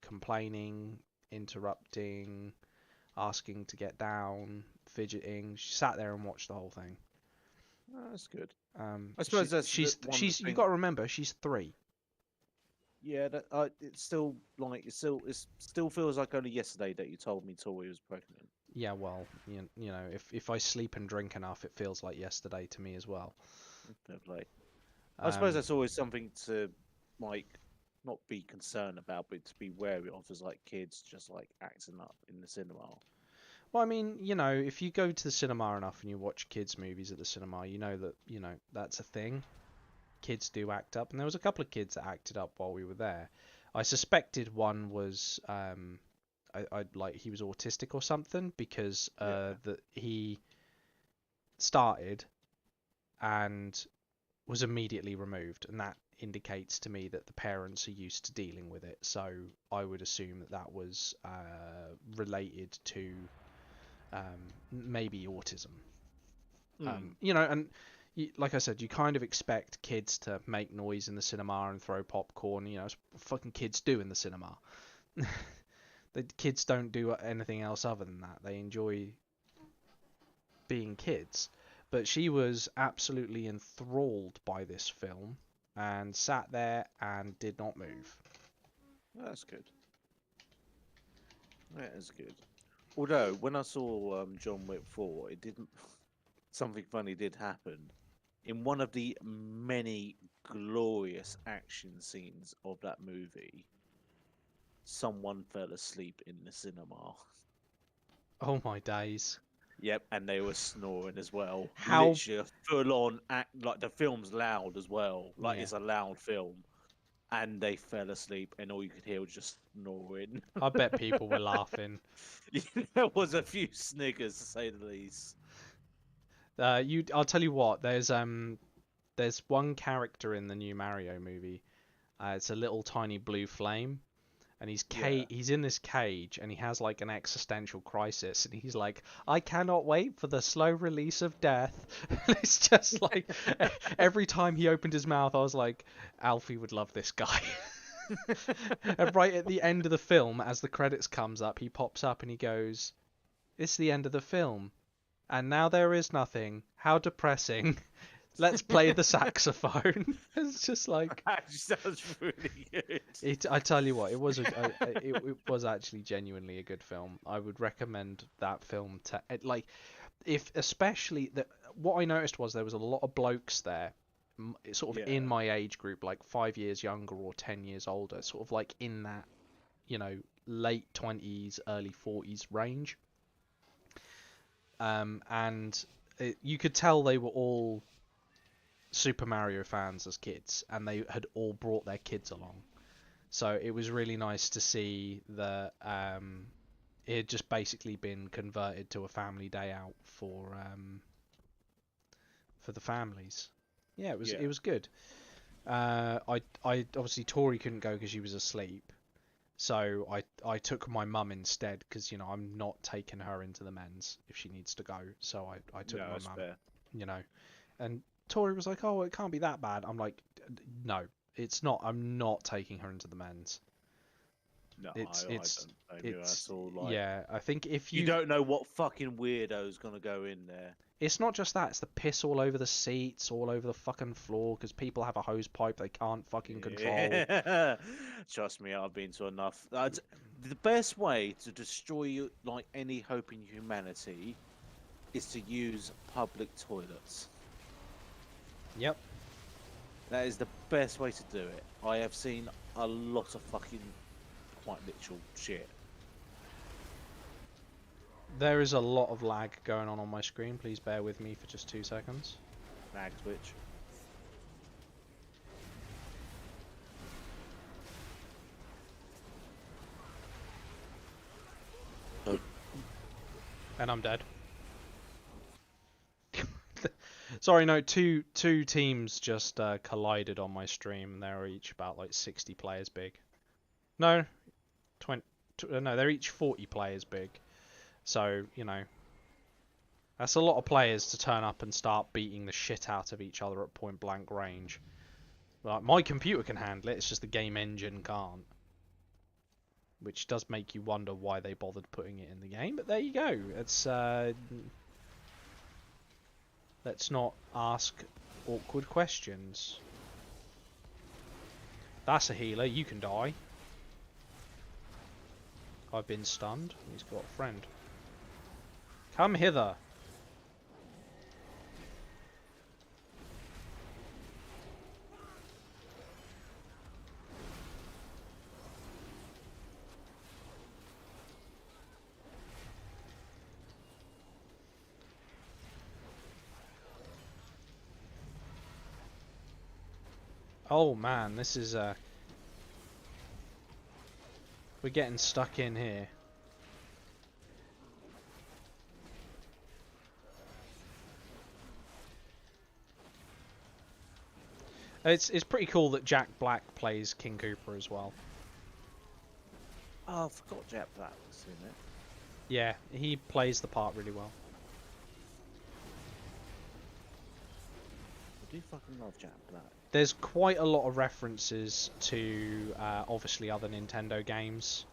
complaining, interrupting, asking to get down, fidgeting. She sat there and watched the whole thing. Oh, that's good. I suppose she's you got to remember she's 3. Yeah, it's still like it still feels like only yesterday that you told me Tori was pregnant. Yeah, well, if I sleep and drink enough, it feels like yesterday to me as well. Fair play. I suppose Um, that's always something to like not be concerned about, but to be wary of, as like kids just like acting up in the cinema. Well, I mean, if you go to the cinema enough and you watch kids' movies at the cinema, you know that that's a thing. Kids do act up, and there was a couple of kids that acted up while we were there. I suspected one was I like he was autistic or something because that he started and was immediately removed, and that indicates to me that the parents are used to dealing with it. So I would assume that was related to maybe autism. And like I said, you kind of expect kids to make noise in the cinema and throw popcorn. It's what fucking kids do in the cinema. The kids don't do anything else other than that. They enjoy being kids. But she was absolutely enthralled by this film and sat there and did not move. That's good. That is good. Although when I saw John Wick 4, it didn't. Something funny did happen. In one of the many glorious action scenes of that movie, someone fell asleep in the cinema. Oh my days. Yep, and they were snoring as well. How- Literally a full-on act, like the film's loud as well. Like Yeah. it's a loud film. And they fell asleep, and all you could hear was just snoring. I bet people were laughing. There was a few sniggers, to say the least. I'll tell you what. There's one character in the new Mario movie. It's a little tiny blue flame, and he's in this cage, and he has like an existential crisis, and he's like, "I cannot wait for the slow release of death." And it's just like every time he opened his mouth, I was like, "Alfie would love this guy." And right at the end of the film, as the credits comes up, he pops up and he goes, "It's the end of the film. And now there is nothing. How depressing. Let's play the saxophone." It's just like That sounds really good. I tell you what, it was it was actually genuinely a good film. I would recommend that film to if especially what I noticed was there was a lot of blokes there, sort of in my age group, like 5 years younger or 10 years older, sort of like in that late 20s, early 40s range. And you could tell they were all Super Mario fans as kids, and they had all brought their kids along. So it was really nice to see that it had just basically been converted to a family day out for the families. Yeah, it was good. I obviously Tori couldn't go because she was asleep. So I took my mum instead because I'm not taking her into the men's if she needs to go. So I took my mum. Fair. you know. And Tori was like, "Oh, it can't be that bad." I'm like, "No, it's not. I'm not taking her into the men's. No, It's I don't blame you it's at all. Like, yeah. I think if you don't know what fucking weirdo's gonna go in there. it's not just that. It's the piss all over the seats, all over the fucking floor, because people have a hose pipe they can't fucking control. Yeah. Trust me, I've been to enough. The best way to destroy like any hope in humanity is to use public toilets. Yep. That is the best way to do it. I have seen a lot of fucking quite literal shit. There is a lot of lag going on my screen. Please bear with me for just 2 seconds. Mag switch. And I'm dead. Sorry, no, two teams just collided on my stream. They're each about like 60 players big. No, 20. No, they're each 40 players big. So you know, that's a lot of players to turn up and start beating the shit out of each other at point blank range. Like, my computer can handle it. It's just the game engine can't. Which does make you wonder why they bothered putting it in the game. But there you go. It's let's not ask awkward questions. That's a healer. You can die. I've been stunned. He's got a friend. Come hither. Oh man, this is we're getting stuck in here. It's pretty cool that Jack Black plays King Cooper as well. Oh, I forgot Jack Black was in it. Yeah, he plays the part really well. I do fucking love Jack Black. There's quite a lot of references to obviously other Nintendo games.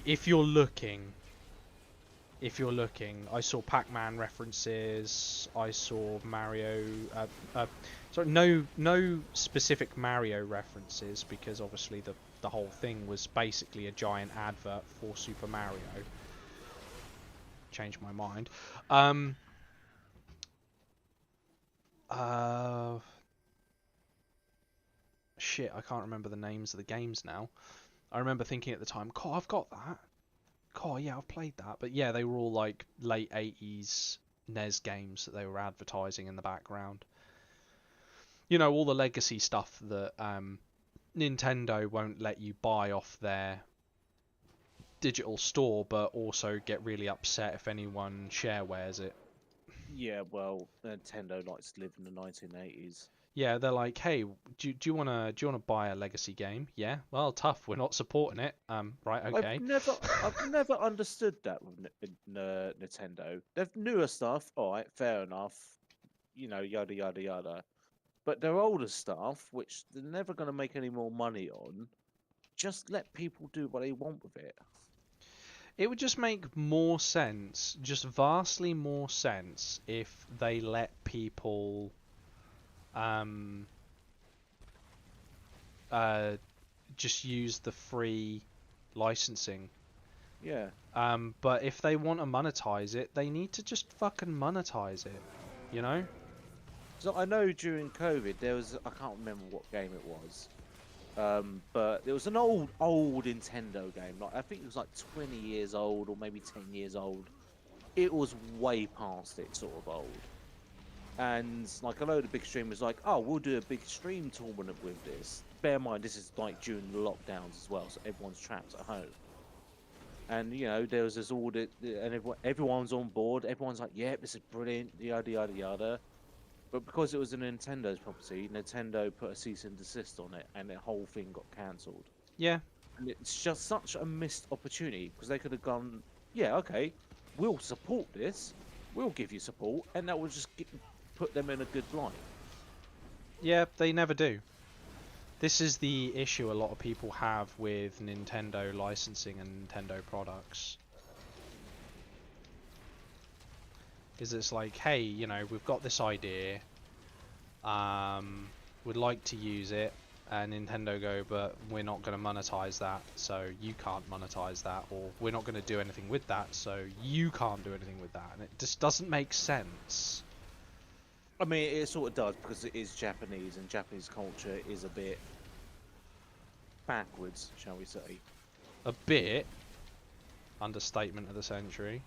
If you're looking, I saw Pac-Man references. I saw Mario. Sorry, no specific Mario references, because obviously the whole thing was basically a giant advert for Super Mario. Changed my mind. Shit, I can't remember the names of the games now. I remember thinking at the time, "God, I've got that. God, yeah, I've played that." But yeah, they were all like late 80s NES games that they were advertising in the background. You know, all the legacy stuff that Nintendo won't let you buy off their digital store, but also get really upset if anyone sharewares it. Yeah, well, Nintendo likes to live in the 1980s. Yeah, they're like, "Hey, do you wanna buy a legacy game?" Yeah, well, tough. We're not supporting it. Right, okay. I've never understood that with Nintendo. They've newer stuff, all right, fair enough. You know, yada yada yada. But their older stuff, which they're never going to make any more money on, just let people do what they want with it. It would just make more sense, just vastly more sense, if they let people just use the free licensing. Yeah. But if they want to monetize it, they need to just fucking monetize it, you know? So I know during COVID there was, I can't remember what game it was, but there was an old Nintendo game. Like, I think it was like 20 years old or maybe 10 years old. It was way past it sort of old. And like a load of big streamers like, "Oh, we'll do a big stream tournament with this." Bear in mind, this is like during the lockdowns as well, so everyone's trapped at home. And you know, there was this audit, and everyone's on board. Everyone's like, "Yeah, this is brilliant," yada yada yada. But because it was a Nintendo's property, Nintendo put a cease and desist on it, and the whole thing got cancelled. Yeah. And it's just such a missed opportunity, because they could have gone, "Yeah, okay, we'll support this, we'll give you support, and that will just put them in a good light. Yeah, they never do. This is the issue a lot of people have with Nintendo licensing and Nintendo products. Is it's like, hey, you know, we've got this idea, we'd like to use it, and Nintendo go, but we're not going to monetize that, so you can't monetize that, or we're not going to do anything with that, so you can't do anything with that, and it just doesn't make sense. I mean, it sort of does because it is Japanese, and Japanese culture is a bit backwards, shall we say? A bit. Understatement of the century.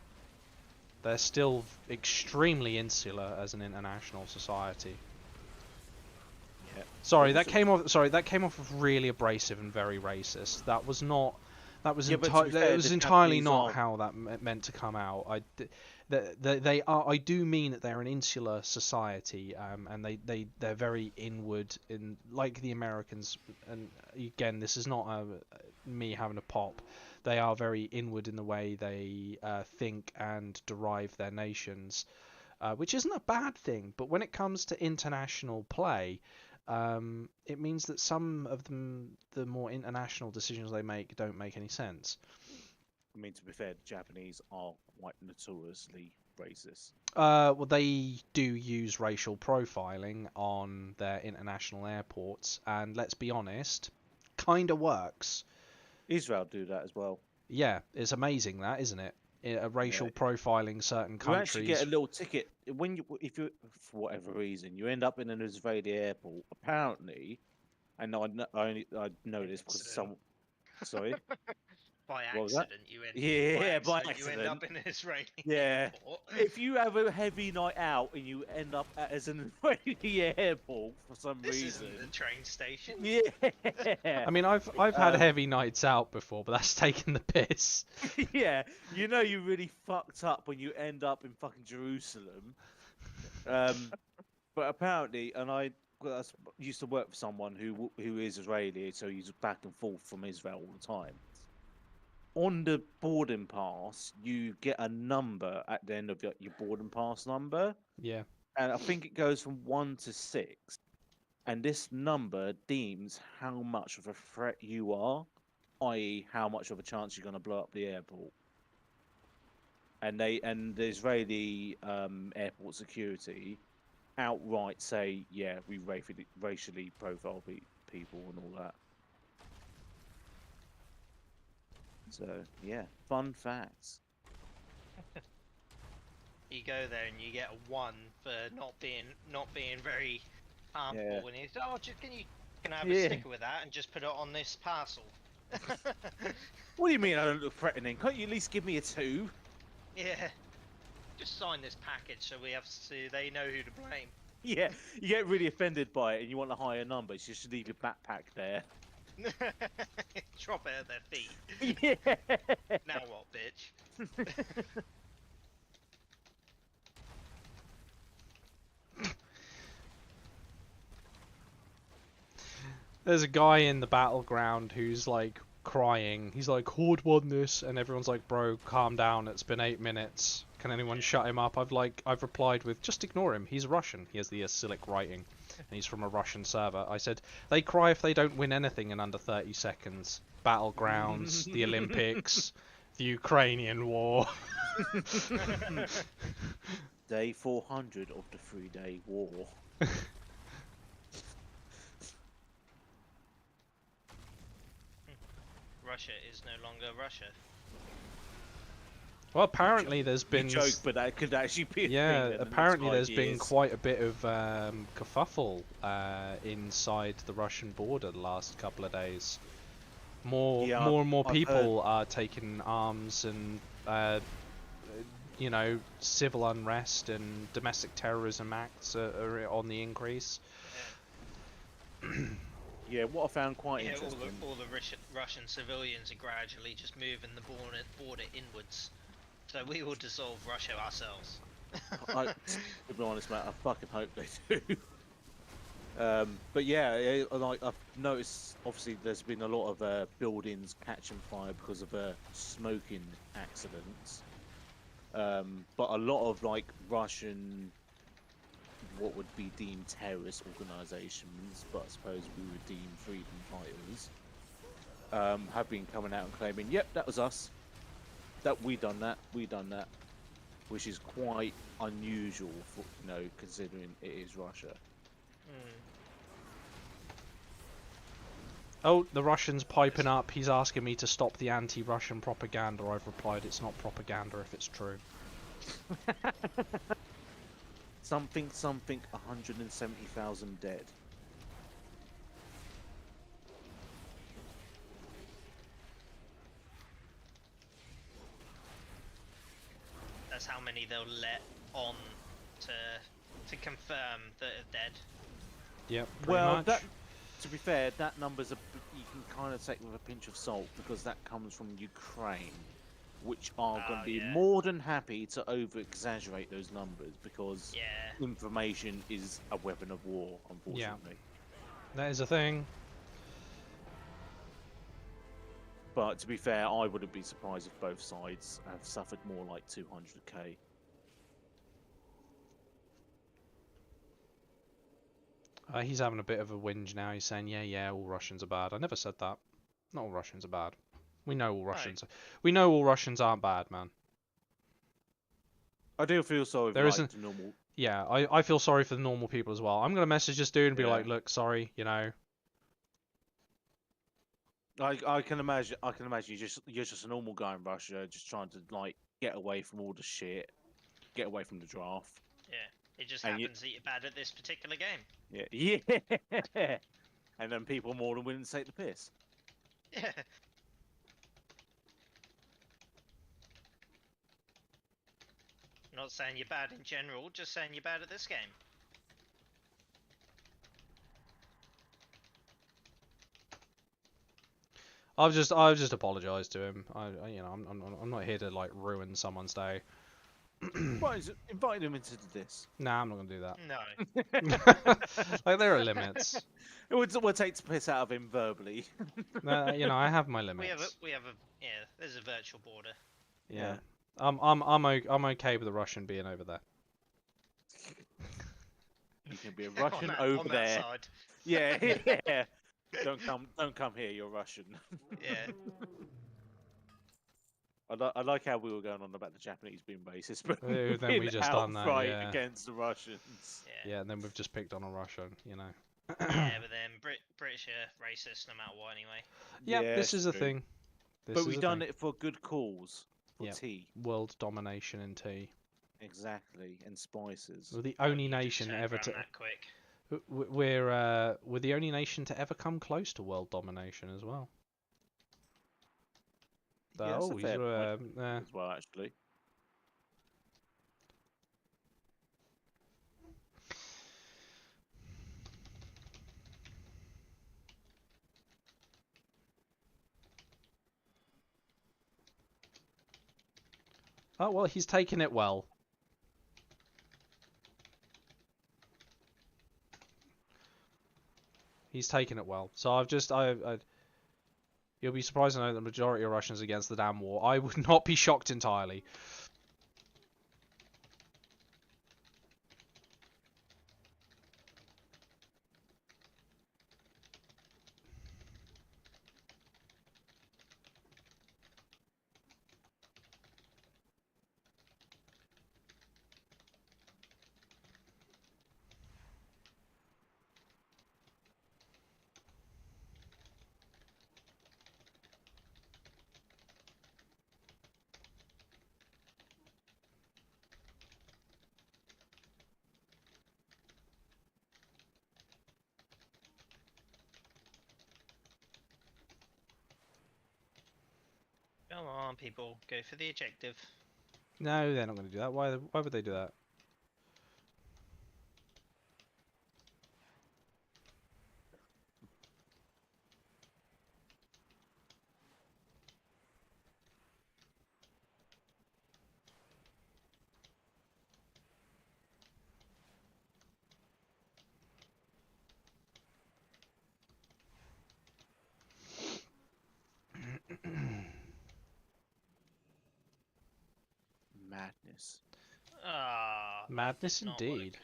They're still extremely insular as an international society. Yeah. Sorry, that came off. Sorry, that came off really abrasive and very racist. That was not. That was Yeah, but to be fair, it was the entirely Japanese not are- how that meant to come out. They are. I do mean that they're an insular society, and they're very inward in like the Americans. And again, this is not me having a pop. They are very inward in the way they think and derive their nations, which isn't a bad thing. But when it comes to international play, it means that some of them, the more international decisions they make, don't make any sense. I mean, to be fair, the Japanese are quite notoriously racist. Well, they do use racial profiling on their international airports, and let's be honest, kind of works. Israel do that as well. Yeah, it's amazing that, isn't it? Racial profiling certain You actually countries. get a little ticket if you, for whatever reason, you end up in an Israeli airport. Apparently, and I know this because some. Sorry. By What was that? accident, you end. Yeah, by You end up in an Israeli Yeah. airport. If you have a heavy night out and you end up as an Israeli airport for some This reason. isn't the train station. Yeah. I mean, I've had heavy nights out before, but that's taking the piss. Yeah, you know you really fucked up when you end up in fucking Jerusalem. But apparently, and used to work for someone who is Israeli, so he's back and forth from Israel all the time. On the boarding pass, you get a number at the end of your boarding pass number, Yeah. and I think it goes from 1 to 6. And this number deems how much of a threat you are, i.e., how much of a chance you're going to blow up the airport. And the Israeli airport security outright say, yeah, we racially profile people and all that. So yeah, fun facts. You go there and you get a 1 for not being very harmful. Yeah. And he's can I have Yeah. a sticker with that and just put it on this parcel? What do you mean I don't look threatening? Can't you at least give me a 2? Yeah. Just sign this package so they know who to blame. Yeah, you get really offended by it and you want a higher number, so you should leave your backpack there. Drop it at their feet. Yeah. Now what, bitch? There's a guy in the battleground who's like crying. He's like, Horde won this, and everyone's like, bro, calm down. It's been 8 minutes. Can anyone shut him up? I've replied with, just ignore him. He's Russian. He has the Acyclic writing, and he's from a Russian server. I said, they cry if they don't win anything in under 30 seconds. Battlegrounds, the Olympics, the Ukrainian war. Day 400 of the 3-day war. Russia is no longer Russia. Well, apparently there's been You joke, but that could actually be a thing yeah. in the next Apparently 5 there's been years. quite a bit of kerfuffle inside the Russian border the last couple of days. More Yeah, and more I've people are taking arms, and you know, civil unrest and domestic terrorism acts are on the increase. Yeah, what I found quite Yeah, interesting. all the Russian civilians are gradually just moving the border inwards. So we will dissolve Russia ourselves. To be honest, mate, I fucking hope they do. But yeah, like I've noticed, obviously there's been a lot of buildings catching fire because of smoking accidents. But a lot of like Russian, what would be deemed terrorist organisations, but I suppose we would deem freedom fighters, have been coming out and claiming, "Yep, that was us. That we done that," which is quite unusual for considering it is Russia. Oh, the Russian's piping up. He's asking me to stop the anti-Russian propaganda. I've replied, it's not propaganda if it's true. Something, 170,000 dead. That's how many they'll let on to confirm that are dead. Yep, pretty Well, much. that, to be fair, that number's you can kind of take with a pinch of salt because that comes from Ukraine, which are going Oh, to be yeah. more than happy to over-exaggerate those numbers because Yeah. information is a weapon of war, unfortunately. That is a thing. But to be fair, I wouldn't be surprised if both sides have suffered more like 200k. He's having a bit of a whinge now. He's saying, yeah, all Russians are bad. I never said that. Not all Russians are bad. We know all Russians. We know all Russians aren't bad, man. I do feel sorry There for isn't- the normal. Yeah, I feel sorry for the normal people as well. I'm gonna message this dude and be Yeah. like, look, sorry, you know. I can imagine. You're just a normal guy in Russia, just trying to like get away from all the shit, get away from the draft. Yeah. It just And you- happens that you're bad at this particular game. Yeah. And then people more than willing to take the piss. Yeah. Not saying you're bad in general, just saying you're bad at this game. I've just apologized to him. I'm not here to like ruin someone's day. Invite him into this. Nah, I'm not gonna do that. No. Like there are limits. We'll take the piss out of him verbally. I have my limits. Yeah, there's a virtual border. Yeah. I'm okay with the Russian being over there. You can be a On Russian that- over on that there. side. Yeah. Don't come here. You're Russian. Yeah. I like how we were going on about the Japanese being racist, but Then we've we been just done that, outright yeah. against the Russians. Yeah. Yeah, and then we've just picked on a Russian, you know. Yeah, but then British are racist no matter what anyway. Yep, this is a true. thing. This But is we've a done thing. it for a good cause. For Yep. tea. World domination in tea. Exactly. And spices. We're the Oh, only you just nation turned ever around to. that quick. We're the only nation to ever come close to world domination as well. Yeah, that's a he's fair point eh. as well, actually. Oh well, he's taken it well. He's taken it well. So you'll be surprised to know that the majority of Russians are against the damn war. I would not be shocked entirely. Come on, people, go for the objective. No, they're not going to do that. Why would they do that? Madness. madness. Ah, that Madness did not indeed. work.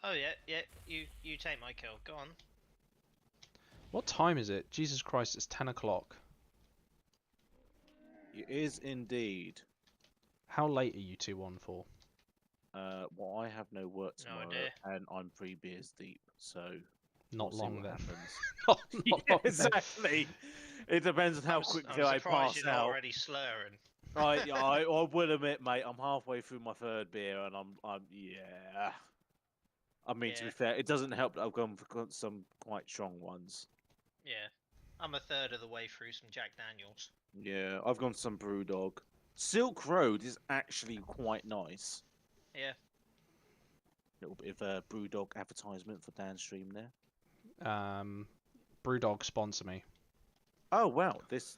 Oh yeah. You take my kill. Go on. What time is it? Jesus Christ, it's 10 o'clock. It is indeed. How late are you two on for? Well, I have no work No tomorrow, idea. and I'm 3 beers deep, so Not we'll see long what then. happens. Not Yeah, long then. exactly. It depends on how quickly I'm I surprised pass you're not out. already slurring. I will admit, mate, I'm halfway through my third beer, and I'm yeah. I mean, to Yeah. be fair, it doesn't help that I've gone for some quite strong ones. Yeah. I'm a third of the way through some Jack Daniels. Yeah, I've gone some Brewdog. Silk Road is actually quite nice. Yeah. Little bit of Brewdog advertisement for Dan stream there. Brewdog sponsor me. Oh wow, this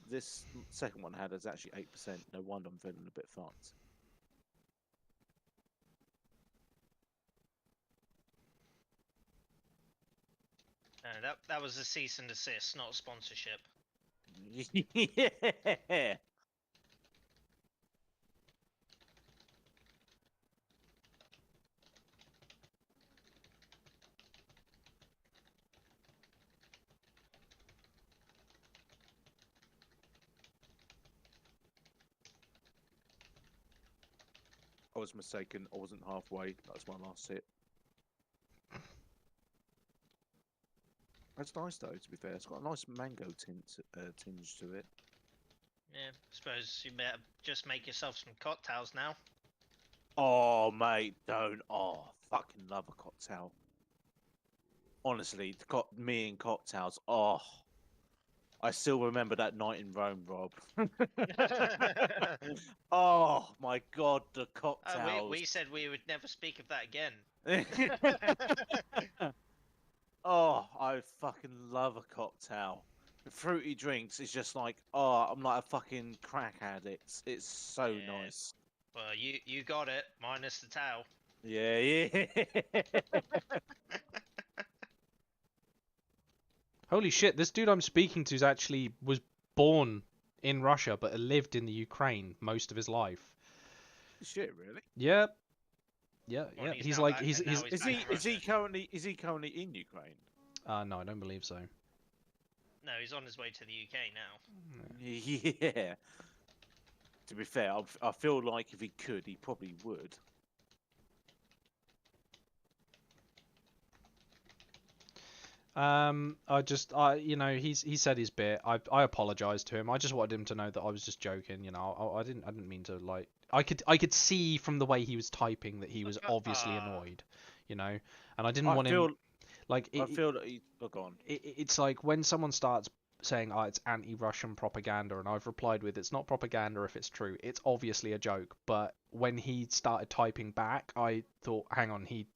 second one had is actually 8%. No wonder I'm feeling a bit fucked. No, that was a cease and desist, not a sponsorship. Yeah. I was mistaken. I wasn't halfway. That was my last hit. That's nice though. To be fair, it's got a nice mango tinge to it. Yeah. Suppose you better just make yourself some cocktails now. Oh mate, don't. Oh, fucking love a cocktail. Honestly, me and cocktails. Oh, I still remember that night in Rome, Rob. Oh my god, the cocktails. We said we would never speak of that again. Oh, I fucking love a cocktail. The fruity drinks is just like, oh, I'm like a fucking crack addict. It's so Yeah. nice. Well, you got it, minus the towel. Yeah, yeah. Holy shit, this dude I'm speaking to was born in Russia but lived in the Ukraine most of his life. Shit, really? Yeah. Yeah, Well, yeah. he's He's now like back- he's and now he's he's Is back he in is he Russia. currently in Ukraine? no, I don't believe so. No, he's on his way to the UK now. Yeah. To be fair, I feel like if he could, he probably would. He said his bit. I apologized to him. I just wanted him to know that I was just joking. You know, I didn't mean to like. I could see from the way he was typing that he was obviously annoyed. You know, and I didn't want him like. I feel that he. Oh, go on. It's like when someone starts saying, "Oh, it's anti-Russian propaganda," and I've replied with, "It's not propaganda if it's true. It's obviously a joke." But when he started typing back, I thought, "Hang on, he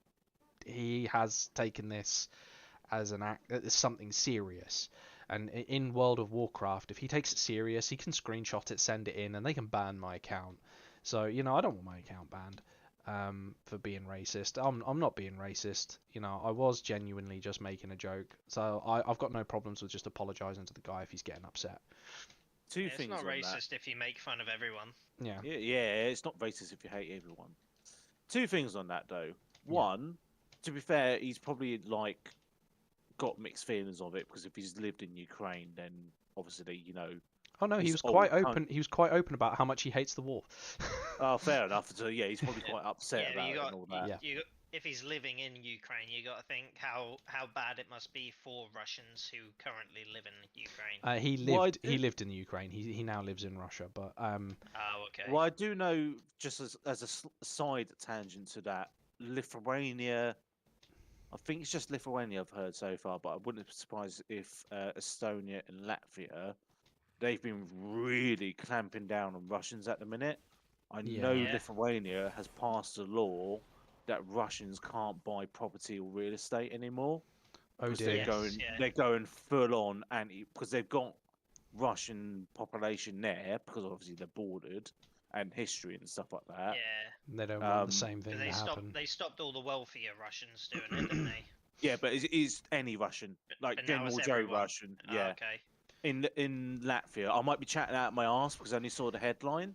has taken this as an act, as something serious." And in World of Warcraft, if he takes it serious, he can screenshot it, send it in, and they can ban my account. So I don't want my account banned for being racist. I'm not being racist. I was genuinely just making a joke. So I've got no problems with just apologizing to the guy if he's getting upset. Two Yeah, it's things not on racist if you make fun of everyone. Yeah. that. Yeah, it's not racist if you hate everyone. Two things on that though. One, to be fair, he's probably like got mixed feelings of it because if he's lived in Ukraine, then obviously Oh no, he He's was quite old open. He was quite open about how much he hates the war. Oh, fair enough. So yeah, he's probably quite upset Yeah, about you it got and all that. Yeah. you got, if he's living in Ukraine, you got to think how bad it must be for Russians who currently live in Ukraine. He lived in the Ukraine. He now lives in Russia. But Oh, okay. Well, I do know, just as a side tangent to that, Lithuania. I think it's just Lithuania I've heard so far, but I wouldn't be surprised if Estonia and Latvia, they've been really clamping down on Russians at the minute. I know Yeah. Lithuania has passed a law that Russians can't buy property or real estate anymore oh because dear. they're going full on anti because they've got Russian population there because obviously they're bordered and history and stuff like that. Yeah. They don't want the Um, same thing But to they happen. stopped all the wealthier Russians doing it, didn't they? Yeah, but it is any Russian, like But now General it's Joe everyone. Russian. Oh, Yeah, okay. in Latvia. I might be chatting out my arse because I only saw the headline.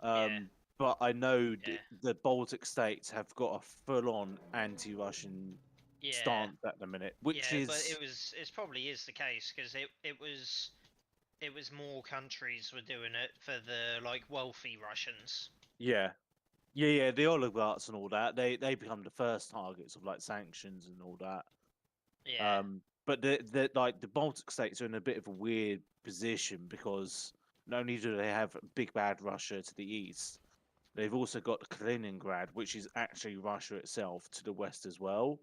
Yeah. But I know Yeah. the Baltic states have got a full-on anti-Russian Yeah. stance at the minute, which Yeah, but is it probably is the case because it was more countries were doing it for the like wealthy Russians. yeah, yeah, the oligarchs and all that. They become the first targets of like sanctions and all that. Yeah. But the Baltic states are in a bit of a weird position because not only do they have big bad Russia to the east, they've also got Kaliningrad, which is actually Russia itself to the west as well.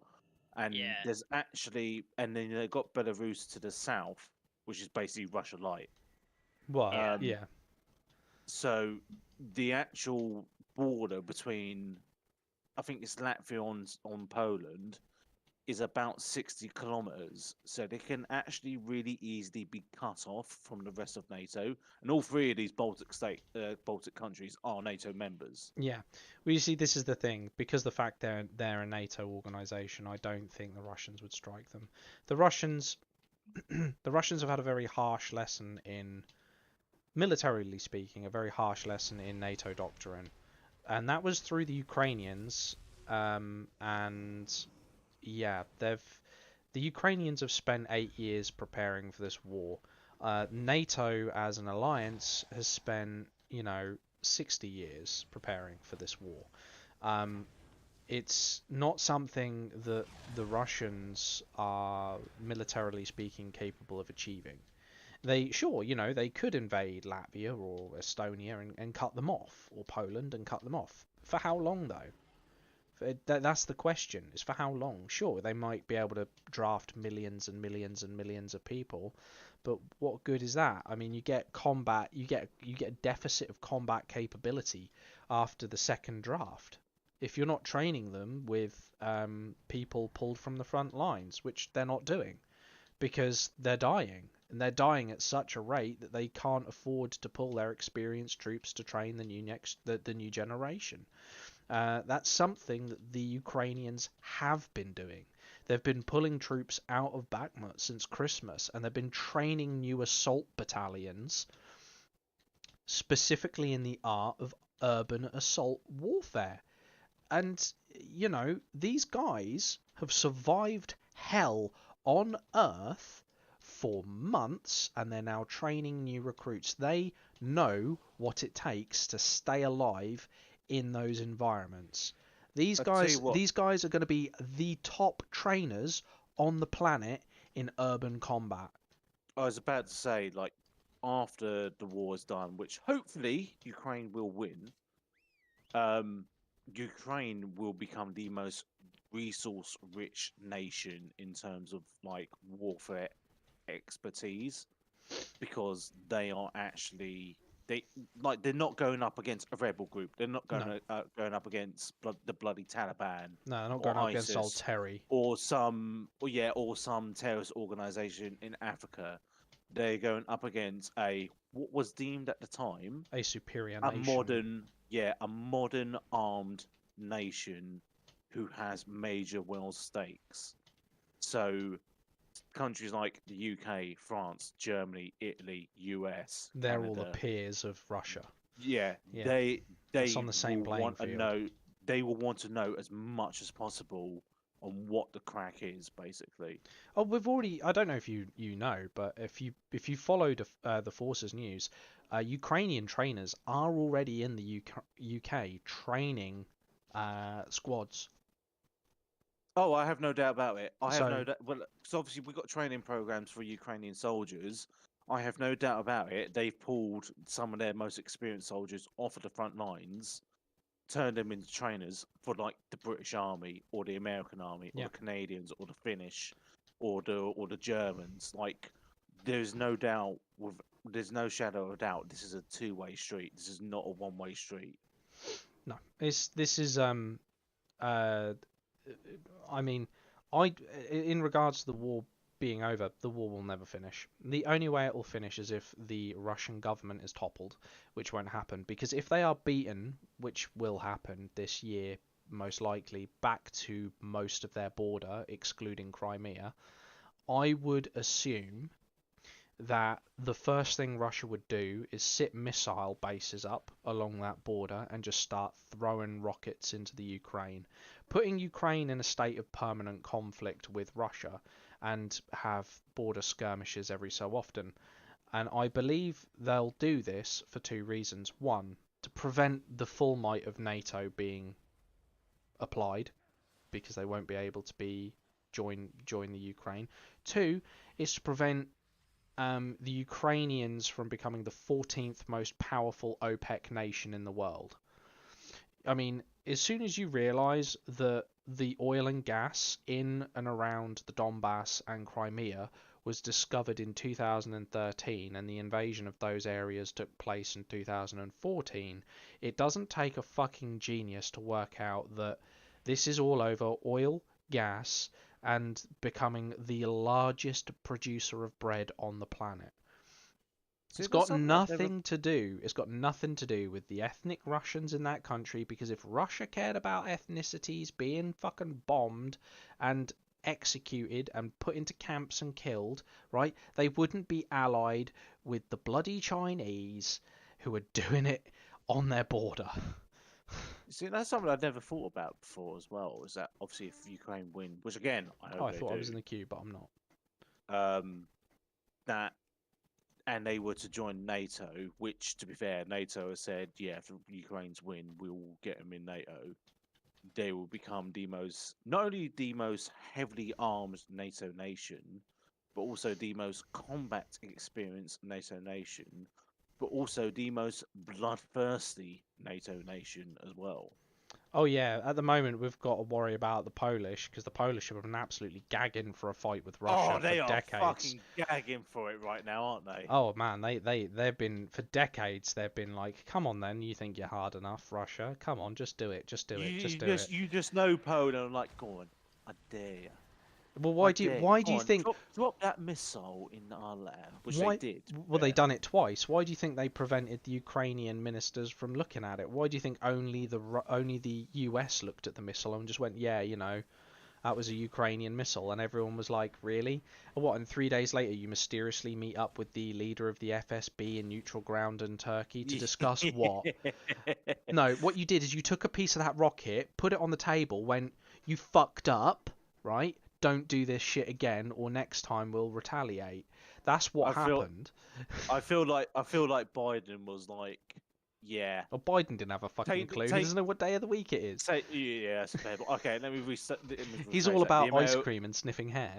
And Yeah. and then they've got Belarus to the south, which is basically Russia light. Well, Yeah. yeah. So the actual border between, I think it's Latvia on Poland, is about 60 kilometers. So they can actually really easily be cut off from the rest of NATO. And all three of these Baltic countries are NATO members. Yeah. Well, you see, this is the thing. Because the fact they're a NATO organization, I don't think the Russians would strike them. The Russians, the Russians have had a very harsh lesson in, militarily speaking, a very harsh lesson in NATO doctrine, and that was through the Ukrainians. And yeah, the Ukrainians have spent 8 years preparing for this war. NATO as an alliance has spent, 60 years preparing for this war. Um, it's not something that the Russians are, militarily speaking, capable of achieving. They, sure, they could invade Latvia or Estonia and cut them off, or Poland and cut them off. For how long, though? That's the question. Is for how long? Sure, they might be able to draft millions and millions and millions of people, but what good is that? I mean, you get combat, you get a deficit of combat capability after the second draft if you're not training them with people pulled from the front lines, which they're not doing because they're dying. And they're dying at such a rate that they can't afford to pull their experienced troops to train the new generation. That's something that the Ukrainians have been doing. They've been pulling troops out of Bakhmut since Christmas, and they've been training new assault battalions specifically in the art of urban assault warfare. And, these guys have survived hell on Earth for months, and they're now training new recruits. They know what it takes to stay alive in those environments. These I tell you guys, what, these guys are going to be the top trainers on the planet in urban combat. I was about to say, like, after the war is done, which hopefully Ukraine will win, um, Ukraine will become the most resource-rich nation in terms of like warfare expertise because they are actually they're not going up against a rebel group. They're not No, going up against the bloody Taliban no, they're not or going up against old ISIS Terry. or some terrorist organization in Africa. They're going up against a what was deemed at the time A superior a nation. a modern armed nation who has major world stakes. So countries like the UK, France, Germany, Italy, US, They're all the Canada, peers of Russia. yeah, Yeah, they it's they on the same will playing want to field. know they will want to know as much as possible on what the crack is, basically. Oh, we've already. I don't know if you know, but if you followed the Forces news, Ukrainian trainers are already in the UK training squads. Oh, I have no doubt about it. I have So no doubt. Well, because obviously we've got training programs for Ukrainian soldiers. I have no doubt about it. They've pulled some of their most experienced soldiers off of the front lines, turned them into trainers for like the British Army or the American Army or yeah. the Canadians or the Finnish or the Germans. Like, there's no doubt with there's no shadow of a doubt. This is a two-way street. This is not a one-way street. No, this is uh I mean, I in regards to the war being over, the war will never finish. The only way it will finish is if the Russian government is toppled, which won't happen because if they are beaten, which will happen this year most likely, back to most of their border, excluding Crimea, I would assume that the first thing Russia would do is sit missile bases up along that border and just start throwing rockets into the Ukraine, putting Ukraine in a state of permanent conflict with Russia, and have border skirmishes every so often. And I believe they'll do this for two reasons. One, to prevent the full might of NATO being applied, because they won't be able to join the Ukraine. Two is to prevent the Ukrainians from becoming the 14th most powerful OPEC nation in the world. I mean, as soon as you realise that the oil and gas in and around the Donbass and Crimea was discovered in 2013 and the invasion of those areas took place in 2014, it doesn't take a fucking genius to work out that this is all over oil, gas, and becoming the largest producer of bread on the planet. See, It's that's got something I've never. nothing to do. It's got nothing to do with the ethnic Russians in that country, because if Russia cared about ethnicities being fucking bombed and executed and put into camps and killed, right, they wouldn't be allied with the bloody Chinese who are doing it on their border. See, that's something I'd never thought about before as well. Is that obviously if Ukraine win, which again I hope Oh, I they thought do, I was in the queue, but I'm not. that and they were to join NATO, which to be fair, NATO has said, yeah, if the Ukraine's win, we'll get them in NATO. They will become not only the most heavily armed NATO nation, but also the most combat experienced NATO nation, but also the most bloodthirsty NATO nation as well. Oh yeah, at the moment we've got to worry about the Polish, because the Polish have been absolutely gagging for a fight with Russia Oh, they for are decades. fucking gagging for it right now, aren't they? Oh man, they've been for decades. They've been like, come on then, you think you're hard enough, Russia? Come on, just do it, just do it, just do it. You just know Poland. I'm like, go on, I dare you. Well, I dare you. why Go do you on, think drop that missile in our land, which why they did. to be well they fair. done it twice? Why do you think they prevented the Ukrainian ministers from looking at it? Why do you think only the US looked at the missile and just went, yeah, you know, that was a Ukrainian missile, and everyone was like, really? And what? And 3 days later, you mysteriously meet up with the leader of the FSB in neutral ground in Turkey to discuss what? No, what you did is you took a piece of that rocket, put it on the table, went, you fucked up, right? Don't do this shit again, or next time we'll retaliate. That's what happened. I feel like Biden was like, yeah. Well, Biden didn't have a fucking clue. He doesn't know what day of the week it is. Say, yeah, that's fair. But okay, let me reset. He's all about ice cream and sniffing hair.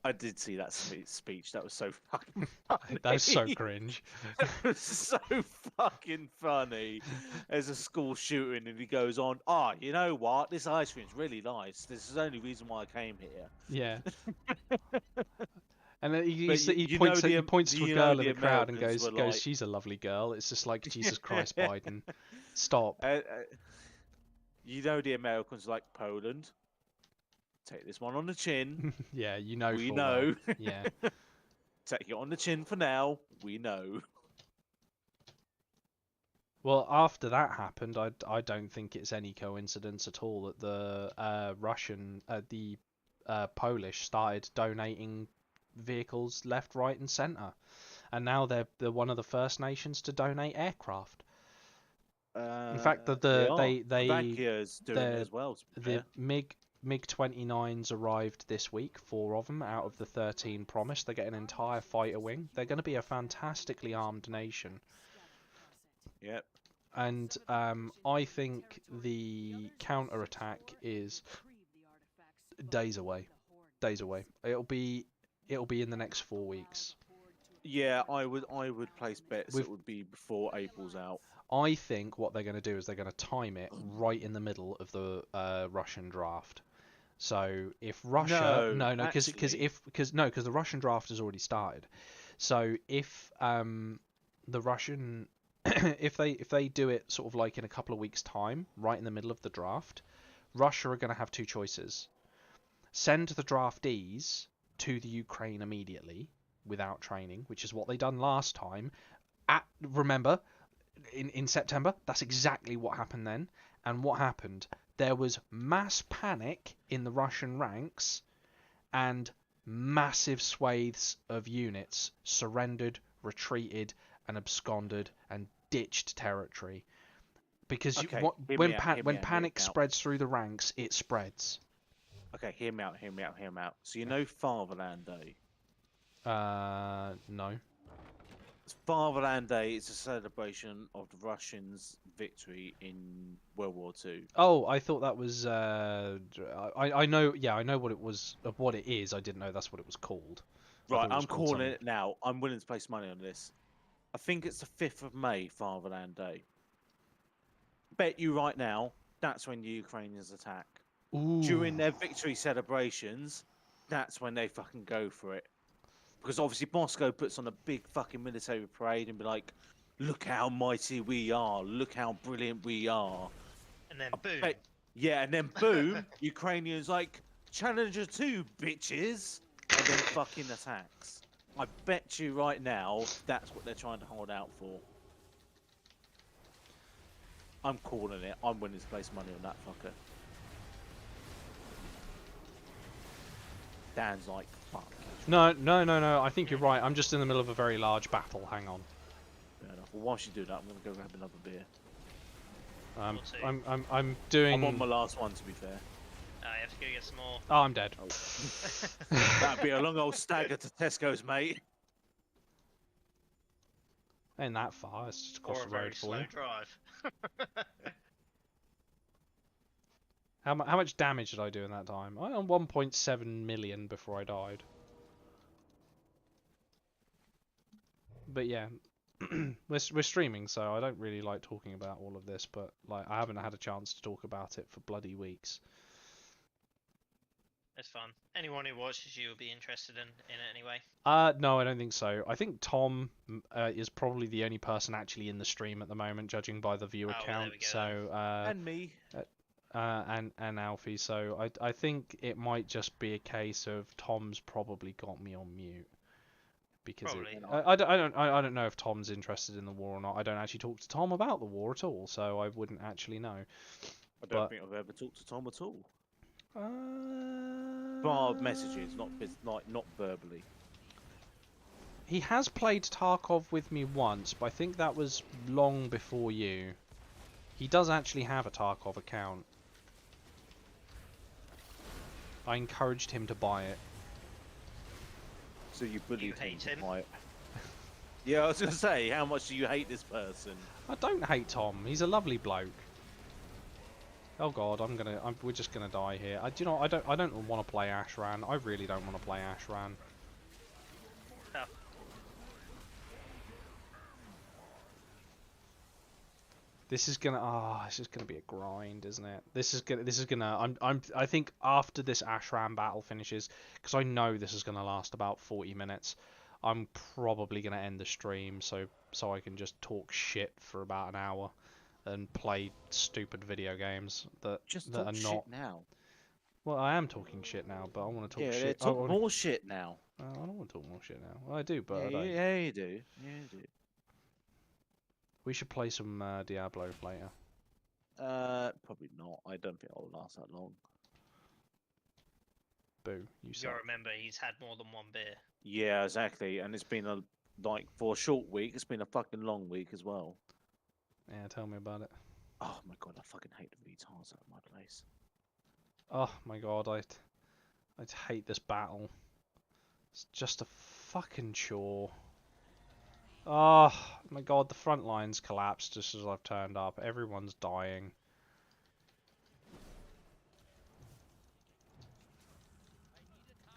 I did see that speech. That was so fucking funny. That's so cringe. That was so fucking funny. There's a school shooting, and he goes on, "Ah, you know what? This ice cream's really nice. This is the only reason why I came here." Yeah. And then he But points to a girl in the crowd and Americans goes, were like- she's a lovely girl. It's just like, Jesus Christ, Biden. Stop. You know the Americans like Poland. Take this one on the chin. Yeah, you know. We full know. well. Yeah. Take it on the chin for now. We know. Well, after that happened, I don't think it's any coincidence at all that the Polish started donating vehicles left, right, and centre, and now they're one of the first nations to donate aircraft. In fact, Slovakia's doing it as well. To be the fair. MiG-29s arrived this week, 4 of them out of the 13 promised. They get an entire fighter wing. They're going to be a fantastically armed nation. Yep. And I think the counter-attack is days away. Days away. It'll be in the next 4 weeks. Yeah, I would place bets it would be before April's out. I think what they're going to do is they're going to time it right in the middle of the Russian draft. So if Russia because the Russian draft has already started. So if the Russian if they do it sort of like in a couple of weeks' time, right in the middle of the draft, Russia are going to have two choices: send the draftees to the Ukraine immediately without training, which is what they done last time. Remember, in September, that's exactly what happened then. And what happened? There was mass panic in the Russian ranks, and massive swathes of units surrendered, retreated, and absconded and ditched territory. Because Okay, hear when me out, hear me when out, hear panic me out. spreads through the ranks, it spreads. Okay, hear me out, hear me out, hear me out. So you know Fatherland Day? No. Fatherland Day is a celebration of the Russians' victory in World War Two. Oh, I thought that was. I know. Yeah, I know what it was. What it is. I didn't know that's what it was called. I Right, thought it was I'm called calling something. it now. I'm willing to place money on this. I think it's the 5th of May, Fatherland Day. Bet you right now, that's when the Ukrainians attack. During Ooh. their victory celebrations, that's when they fucking go for it. Because obviously Moscow puts on a big fucking military parade and be like, look how mighty we are, look how brilliant we are. And then I boom. bet- yeah, and then boom, Ukrainians like, Challenger 2, bitches, and then fucking attacks. I bet you right now, that's what they're trying to hold out for. I'm calling it. I'm willing to place money on that fucker. Dan's like, fuck. No. I think you're right. I'm just in the middle of a very large battle. Hang on. Fair enough. Well, whilst you do that, I'm going to go grab another beer. Um, Or two. I'm doing. I'm on my last one, to be fair. You have to go get some more. Oh, I'm dead. That'd be a long old stagger to Tesco's, mate. Ain't that far. It's just across Or a the very road for slow you. drive. How much damage did I do in that time? I on 1.7 million before I died. But yeah, we're streaming, so I don't really like talking about all of this. But like, I haven't had a chance to talk about it for bloody weeks. It's fun. Anyone who watches you will be interested in it anyway. No, I don't think so. I think Tom is probably the only person actually in the stream at the moment, judging by the viewer Oh, well, count. there we go So And me. and Alfie. So I think it might just be a case of Tom's probably got me on mute because Probably. I don't know if Tom's interested in the war or not. I don't actually talk to Tom about the war at all, so I wouldn't actually know. I don't But think I've ever talked to Tom at all. uh, Bar messages, not verbally. he has played Tarkov with me once, but I think that was long before you. He does actually have a Tarkov account. I encouraged him to buy it. So you bullied hate him. him? To buy it. Yeah, I was gonna say, how much do you hate this person? I don't hate Tom. He's a lovely bloke. Oh god, we're just gonna die here. Do you know, I don't want to play Ashran. I really don't want to play Ashran. Oh. This is gonna be a grind, isn't it? I think after this Ashran battle finishes, because I know this is gonna last about 40 minutes, I'm probably gonna end the stream so I can just talk shit for about an hour and play stupid video games that Just are talk not. shit now. Well, I am talking shit now, but I want to talk Yeah, shit. talk more shit now. I don't want to talk more shit now. Well, I do, but I Yeah, don't. yeah, you do. Yeah, you do. We should play some Diablo later. Probably not. I don't think I'll last that long. Boo, you You suck. gotta remember, he's had more than one beer. Yeah, exactly. And it's been for a short week, it's been a fucking long week as well. Yeah, tell me about it. Oh my god, I fucking hate the retards at my place. Oh my god, I'd hate this battle. It's just a fucking chore. Oh my god, the front lines collapsed just as I've turned up. Everyone's dying.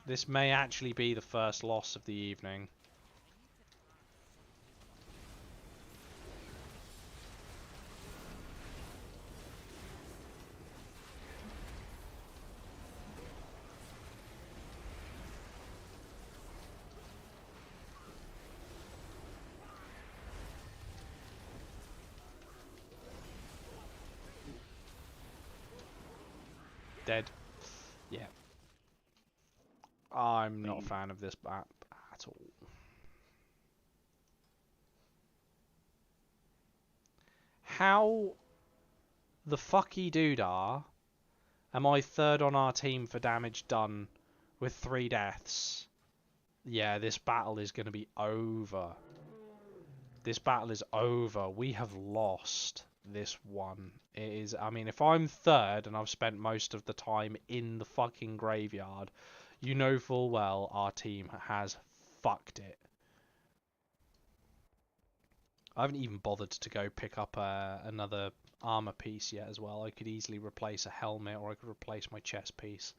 This may actually be the first loss of the evening. Dead. Yeah. I'm not a fan of this map at all. How the fucky doodah am I third on our team for damage done with 3 deaths. Yeah, this battle is going to be over. This battle is over. We have lost this one. It is, I mean, if I'm third and I've spent most of the time in the fucking graveyard, you know full well our team has fucked it. I haven't even bothered to go pick up another armor piece yet as well. I could easily replace a helmet, or I could replace my chest piece.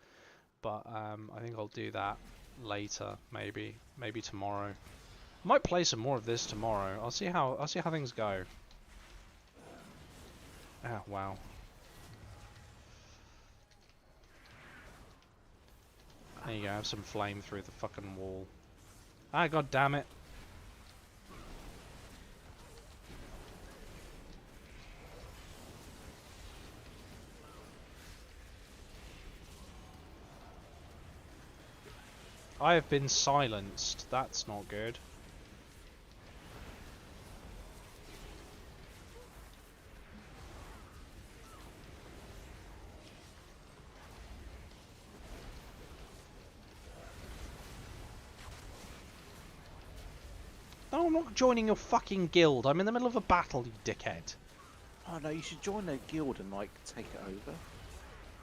But I think I'll do that later, maybe tomorrow. I might play some more of this tomorrow. I'll see how things go. Ah, wow. There you go, have some flame through the fucking wall. Ah, god damn it. I have been silenced. That's not good. No, I'm not joining your fucking guild. I'm in the middle of a battle, you dickhead. Oh no, you should join their guild and like take it over.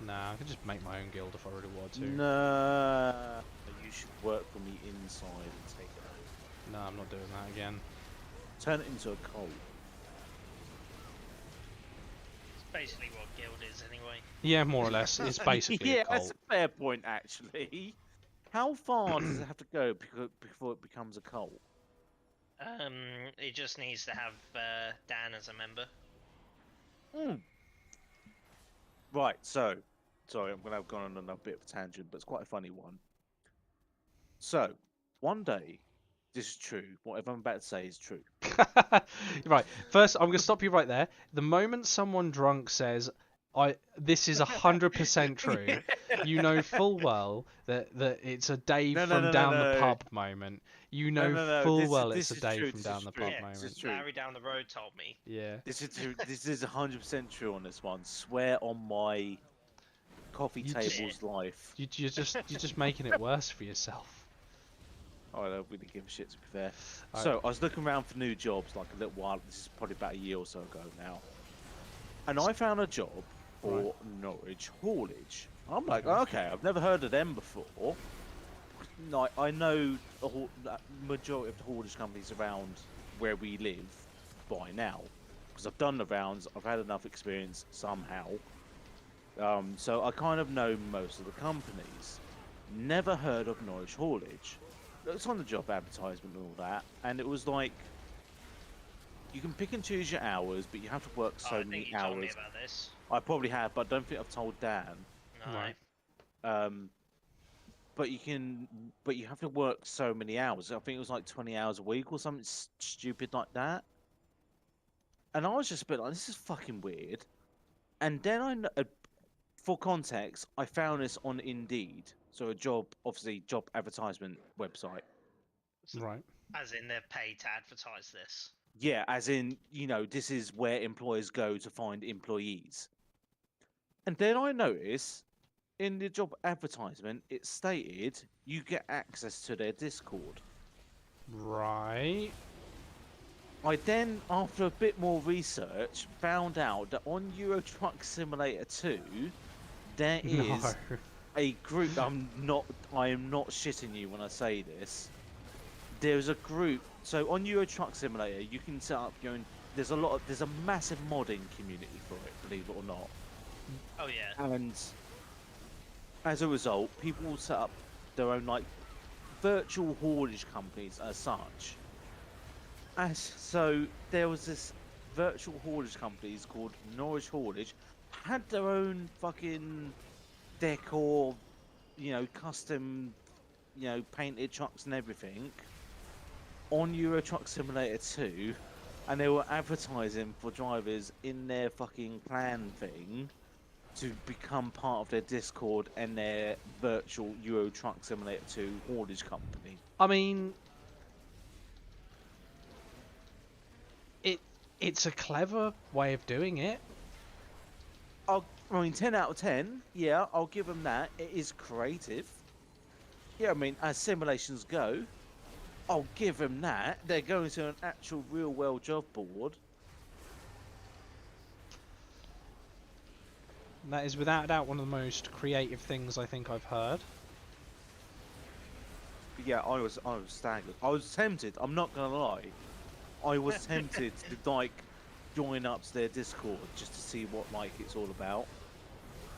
Nah, I could just make my own guild if I really want to. No, you should work from the inside and take it over. No, I'm not doing that again. Turn it into a cult. It's basically what guild is anyway. Yeah, more or less. It's basically yeah, a cult. that's a fair point actually. How far does it have to go before it becomes a cult? It just needs to have Dan as a member. Right, so sorry, I'm gonna have gone on a bit of a tangent, but it's quite a funny one. So, one day, this is true. Whatever I'm about to say is true. Right. First, I'm going to stop you right there. The moment someone drunk says, this is 100% true, you know full well that it's a Dave from down the pub moment. You know full well it's a Dave from down the pub Yeah, moment. This is true. Larry down the road told me. Yeah. This is true. This is 100% true on this one. Swear on my coffee You just- table's life. You're just making it worse for yourself. I don't really give a shit, to be fair. Alright. So, I was looking around for new jobs like a little while. This is probably about a year or so ago now. And I found a job for Norwich Haulage. I'm like, okay, I've never heard of them before. Like, I know the majority of the haulage companies around where we live by now. Because I've done the rounds, I've had enough experience somehow. So I kind of know most of the companies. Never heard of Norwich Haulage. It's on the job advertisement and all that, and it was like you can pick and choose your hours, but you have to work so I think many you told me hours. about this. I probably have, but I don't think I've told Dan. No. Right. But you have to work so many hours. I think it was like 20 hours a week or something stupid like that. And I was just a bit like, this is fucking weird. And then for context, I found this on Indeed. So a job advertisement website. Right. As in they're paid to advertise this. Yeah, as in, this is where employers go to find employees. And then I noticed in the job advertisement, it stated you get access to their Discord. Right. I then, after a bit more research, found out that on Euro Truck Simulator 2, there is No. a group. I am not shitting you when I say this. There's a group. So on Euro Truck Simulator, you can set up your own. There's a massive modding community for it, believe it or not. Oh yeah. And as a result, people will set up their own like virtual haulage companies as such. So there was this virtual haulage companies called Norwich Haulage, had their own fucking decor, custom, painted trucks and everything on Euro Truck Simulator 2, and they were advertising for drivers in their fucking clan thing to become part of their Discord and their virtual Euro Truck Simulator 2 haulage company. I mean, it's a clever way of doing it. I mean, 10 out of 10. Yeah, I'll give them that. It is creative. Yeah, I mean, as simulations go, I'll give them that. They're going to an actual real world job board. That is without a doubt one of the most creative things I think I've heard. Yeah, I was staggered. I was tempted. I'm not gonna lie. I was tempted to like join up to their Discord just to see what like it's all about.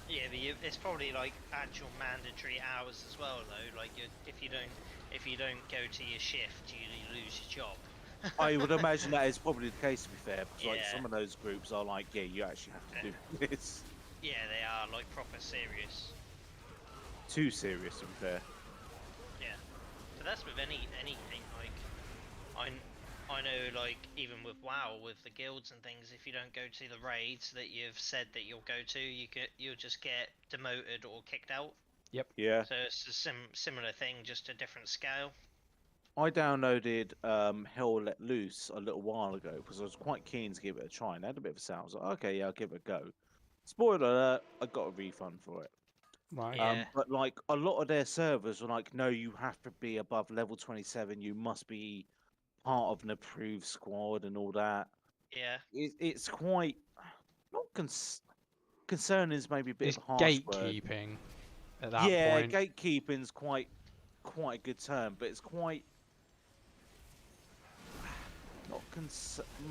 Yeah, but it's probably like actual mandatory hours as well, though. Like if you don't go to your shift, you lose your job. I would imagine that is probably the case, to be fair, because like Yeah. some of those groups are like, yeah, you actually have to do this. Yeah, they are like proper serious. Too serious, to be fair. Yeah, but that's with anything. Like, I know, like even with WoW, with the guilds and things, if you don't go to the raids that you've said that you'll go to, you'll just get demoted or kicked out. Yeah. So it's a similar thing, just a different scale. I downloaded Hell Let Loose a little while ago because I was quite keen to give it a try and I had a bit of a sound. I was like, okay, yeah, I'll give it a go. Spoiler alert, I got a refund for it. Right. Yeah. But like a lot of their servers were like, no, you have to be above level 27. You must be part of an approved squad and all that. Yeah. It's quite not concerning is maybe a bit It's of a harsh word. gatekeeping at that Yeah, point. gatekeeping's quite a good term, but it's quite not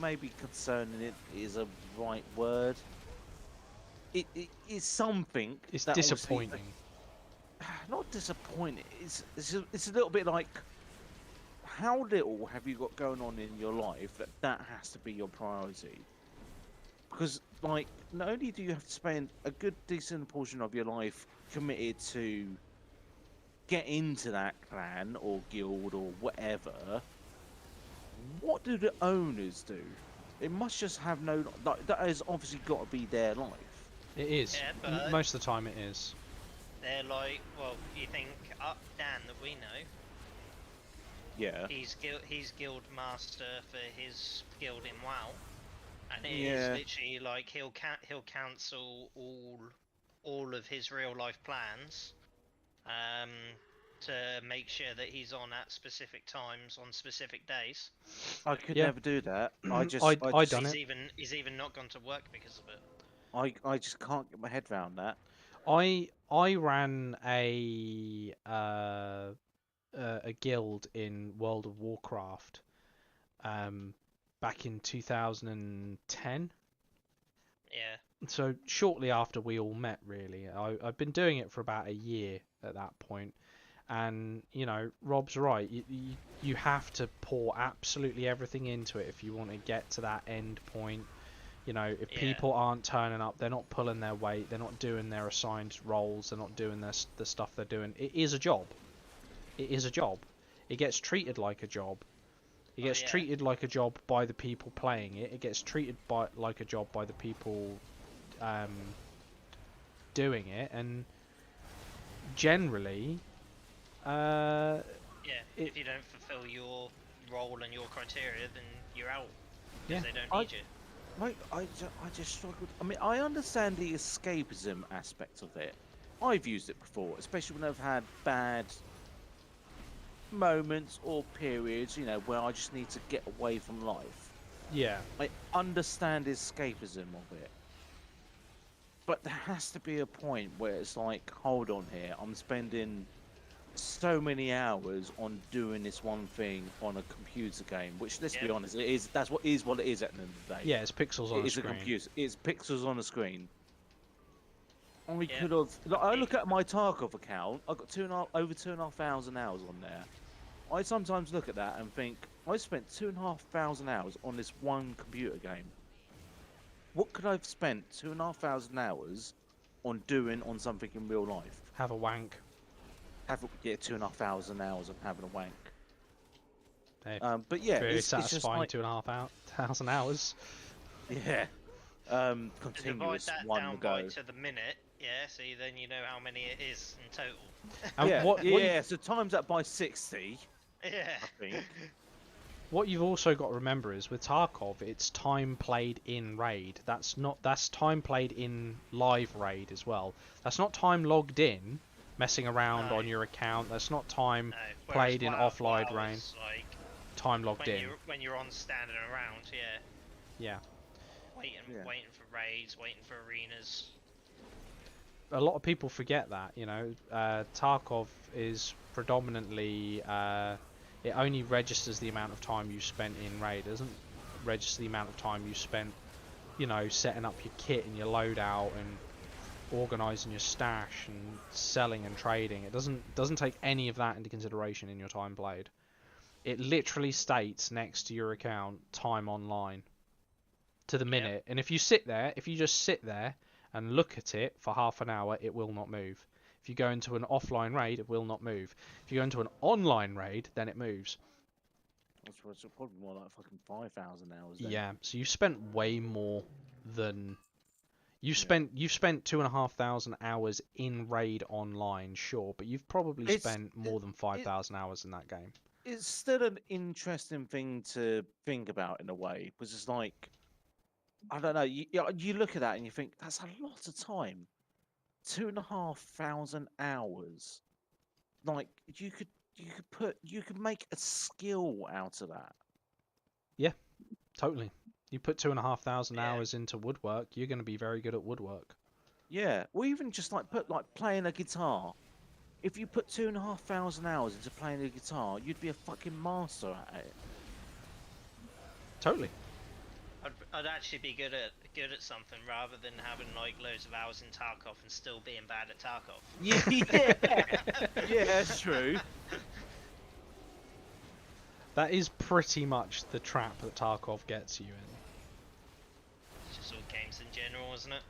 maybe concerning it is a right word. It is something It's that obviously- disappointing. not disappointing. It's a little bit like how little have you got going on in your life that has to be your priority? Because like not only do you have to spend a good decent portion of your life committed to get into that clan or guild or whatever, what do the owners do? It must just have no like that has obviously got to be their life. It is. Yeah, but- Most of the time it is. They're like, well, you think Dan that we know, Yeah. he's guild master for his guild in WoW, and it is Yeah. literally like he'll cancel all of his real life plans, to make sure that he's on at specific times on specific days. I could Yeah. never do that. I done He's it. he's even not gone to work because of it. I just can't get my head around that. I ran a guild in World of Warcraft back in 2010. Yeah. So shortly after we all met, really. I've been doing it for about a year at that point, and you know, Rob's right. You have to pour absolutely everything into it if you want to get to that end point. You know, if Yeah. people aren't turning up, they're not pulling their weight, they're not doing their assigned roles, they're not doing the stuff they're doing. It is a job. It is a job. It gets treated like a job. It gets yeah. treated like a job by the people playing it. It gets treated like a job by the people doing it, and generally, Yeah. It- If you don't fulfill your role and your criteria, then you're out. Yeah. Because they don't I- need you. I just struggled. I mean, I understand the escapism aspect of it. I've used it before, especially when I've had bad moments or periods, you know, where I just need to get away from life. yeah, I understand escapism of it. But there has to be a point where it's like, hold on here, I'm spending so many hours on doing this one thing on a computer game, which let's be Yeah. honest, it is what it is at the end of the day. yeah, it's pixels on a It's a screen. computer. It's pixels on a screen. And we Yeah. could have. Like, I look at my Tarkov account. I've got over 2,500 hours on there. I sometimes look at that and think I spent 2,500 hours on this one computer game. What could I have spent 2,500 hours on doing on something in real life? Have a wank. Get 2,500 hours on having a wank. Hey, But yeah, very it's just satisfying. like 2,500 hours. yeah, Divide continuous that one down to by go. to the minute, yeah, so then you know how many it is in total. And Yeah, what you- yeah. So times that by 60. Yeah. I think. What you've also got to remember is with Tarkov, it's time played in raid. That's time played in live raid as well. That's not time logged in. messing around No. on your account. That's not time No. played in Whereas offline WoW rain. is like Time logged in. when you're on standing around, yeah, Yeah. Yeah. waiting for raids, waiting for arenas. A lot of people forget that, you know. Tarkov is predominantly it only registers the amount of time you spent in raid. It doesn't register the amount of time you spent, you know, setting up your kit and your loadout and organizing your stash and selling and trading. It doesn't take any of that into consideration in your time played. It literally states next to your account time online to the minute. And if you just sit there and look at it for half an hour, it will not move. If you go into an offline raid, it will not move. If you go into an online raid, then it moves. That's probably more like fucking 5,000 hours. Then. Yeah, so you've spent way more than you've Yeah. spent 2,500 hours in raid online, sure, but you've probably It's spent more than 5,000 hours in that game. it's still an interesting thing to think about in a way, because it's like, I don't know, you look at that and you think that's a lot of time, 2,500 hours. Like you could make a skill out of that. Totally. You put 2,500 Yeah. hours into woodwork, you're going to be very good at woodwork. Yeah, or even just like playing a guitar. If you put 2,500 hours into playing a guitar, you'd be a fucking master at it. Totally. I'd actually be good at something rather than having like loads of hours in Tarkov and still being bad at Tarkov. Yeah, yeah, that's true. That is pretty much the trap that Tarkov gets you in. It's just all games in general, isn't it?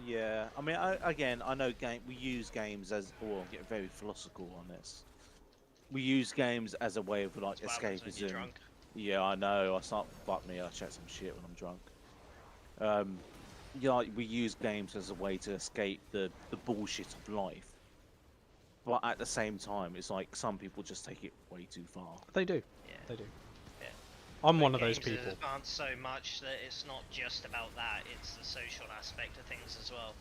Yeah, I mean, I know we use games as, or get very philosophical on this. We use games as a way of like It's what happens when you're escapism. drunk. Yeah, I know. Fuck me. I chat some shit when I'm drunk. Yeah, like, we use games as a way to escape the bullshit of life. But at the same time, it's like some people just take it way too far. They do. Yeah. They do. Yeah. I'm But one of those games have people. advanced so much that it's not just about that; it's the social aspect of things as well.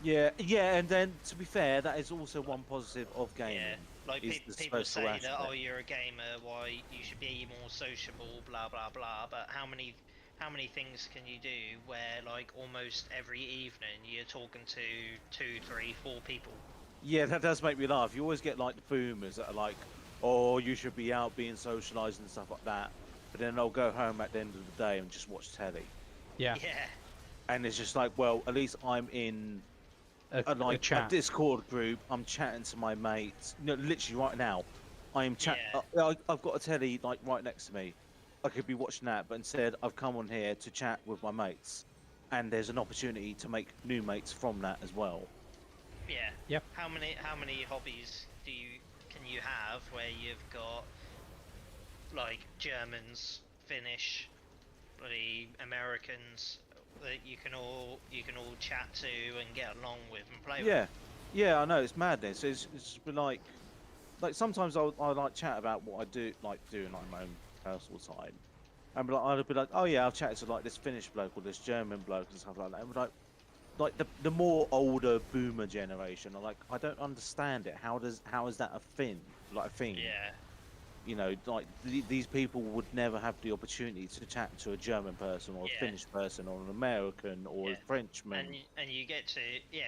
Yeah, yeah, and then to be fair, that is also one positive of gaming. Yeah, like is the people say social that, oh, aspect. you're a gamer, why you should be more sociable, blah blah blah. But how many things can you do where like almost every evening you're talking to 2, 3, 4 people? Yeah, that does make me laugh. You always get like the boomers that are like, "Oh, you should be out being socialised and stuff like that," but then they'll go home at the end of the day and just watch telly. Yeah. Yeah, And it's just like, well, at least I'm in A a chat. Discord group. I'm chatting to my mates. No, literally right now, I am chat. Yeah. I've got a telly like right next to me. I could be watching that, but instead I've come on here to chat with my mates, and there's an opportunity to make new mates from that as well. yeah. Yep. How many hobbies can you have where you've got like Germans, Finnish, bloody Americans that you can all chat to and get along with and play Yeah, with? yeah, I know it's madness. It's been like sometimes I like chat about what I do, like doing like my own personal time, and I'll be like, oh yeah, I've chatted to like this Finnish bloke or this German bloke and stuff like that. And like the more older boomer generation are like, I don't understand it. How is that a thing? Yeah. You know, like these people would never have the opportunity to chat to a German person or a Yeah. Finnish person or an American or a Yeah. Frenchman. And you get to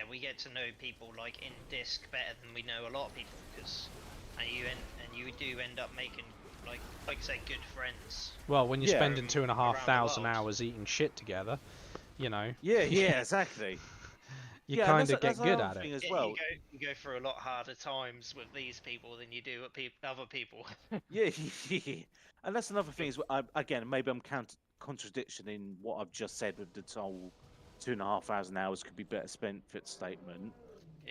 we get to know people like in disc better than we know a lot of people because and you do end up making like I say good friends. Well, when you're Yeah. spending Around 2,500 the world. hours eating shit together, you know, Yeah, yeah, exactly. you Yeah, kind of that's get good another at thing it. as Yeah, well. you go through a lot harder times with these people than you do with other people. Yeah, and that's another thing is again maybe I'm contradiction in what I've just said with the whole 2,500 hours could be better spent fit statement.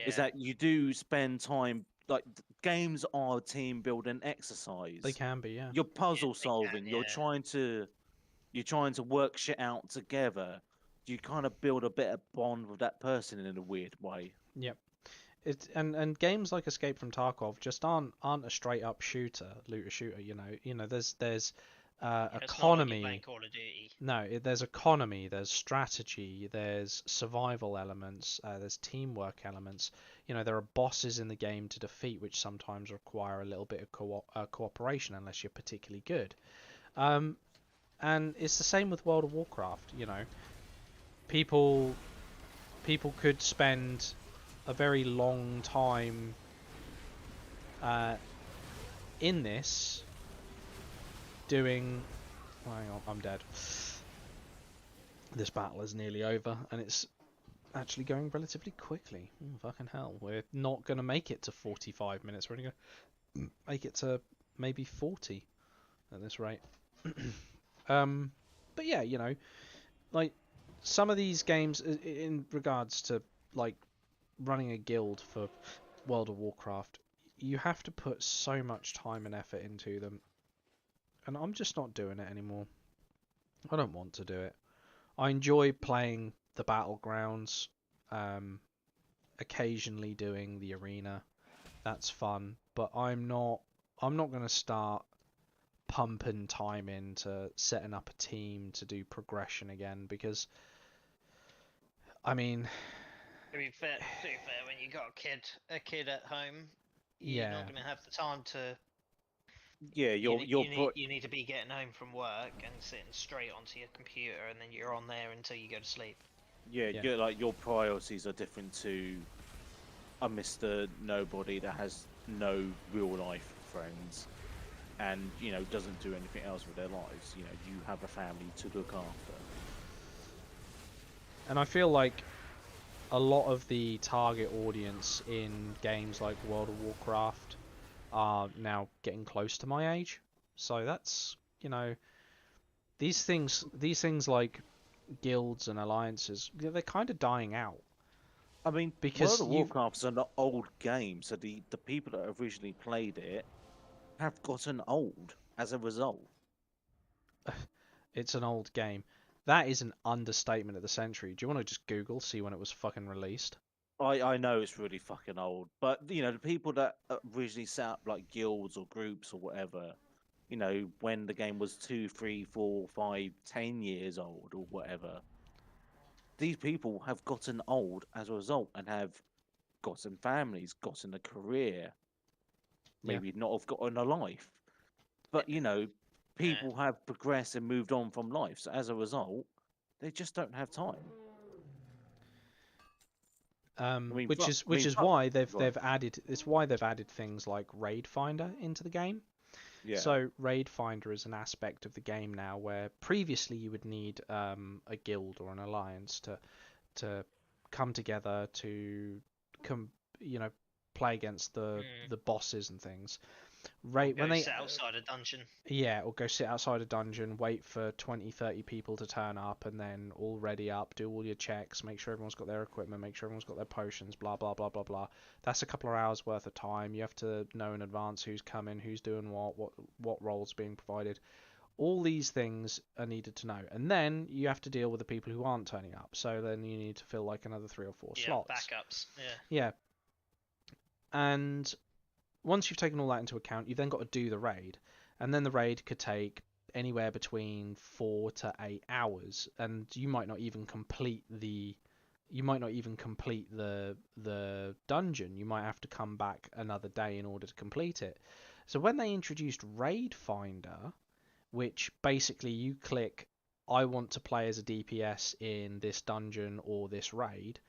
Is Yeah. that you do spend time like games are a team building exercise. They can be, yeah. You're puzzle they can, solving. You're trying to work shit out together. You kind of build a better bond with that person in a weird way. Yep. And games like Escape from Tarkov just aren't a straight up looter shooter. You know, there's It's not like you're economy. playing Call of Duty. No, there's economy, there's strategy, there's survival elements, there's teamwork elements. You know, there are bosses in the game to defeat, which sometimes require a little bit of cooperation unless you're particularly good. And it's the same with World of Warcraft. You know, people could spend a very long time in this doing. Oh, hang on, I'm dead. This battle is nearly over, and it's actually going relatively quickly. Fucking hell, we're not going to make it to 45 minutes. We're going to make it to maybe 40 at this rate. But yeah, you know, like some of these games in regards to like running a guild for World of Warcraft, you have to put so much time and effort into them, and I'm just not doing it anymore. I don't want to do it. I enjoy playing the battlegrounds, occasionally doing the arena. That's fun, but I'm not going to start pumping time into setting up a team to do progression again, because I mean, To be fair, when you got a kid at home, you're yeah, not going to have the time to. Yeah, You need to be getting home from work and sitting straight onto your computer, and then you're on there until you go to sleep. yeah, Yeah. like your priorities are different to a Mr. Nobody that has no real life friends and, you know, doesn't do anything else with their lives. You know, you have a family to look after. And I feel like a lot of the target audience in games like World of Warcraft are now getting close to my age. So that's, you know, these things like guilds and alliances, they're kind of dying out. I mean, Because World of Warcraft's an old game, so the people that originally played it have gotten old as a result. it's an old game. That is an understatement of the century. Do you want to just Google, see when it was fucking released? I know it's really fucking old, but you know the people that originally set up like guilds or groups or whatever, you know, when the game was 2, 3, 4, 5, 10 years old or whatever, these people have gotten old as a result and have gotten families, gotten a career, Yeah. maybe not have gotten a life, but you know, Yeah. people have progressed and moved on from life. So as a result, they just don't have time. Which is why they've added. It's why they've added things like Raid Finder into the game. Yeah. So Raid Finder is an aspect of the game now where previously you would need a guild or an alliance to come together to you know, play against the bosses and things. Raid Go when they sit outside a dungeon. Yeah, or go sit outside a dungeon, wait for 20, 30 people to turn up, and then all ready up, do all your checks, make sure everyone's got their equipment, make sure everyone's got their potions, blah, blah, blah, blah, blah. That's a couple of hours worth of time. You have to know in advance who's coming, who's doing what roles being provided. All these things are needed to know. And then you have to deal with the people who aren't turning up. So then you need to fill like another 3 or 4 Yeah, slots. backups. Yeah. Yeah. And once you've taken all that into account, you've then got to do the raid, and then the raid could take anywhere between 4 to 8 hours, and you might not even complete the dungeon. You might have to come back another day in order to complete it. So when they introduced Raid Finder, which basically you click, I want to play as a DPS in this dungeon or this raid,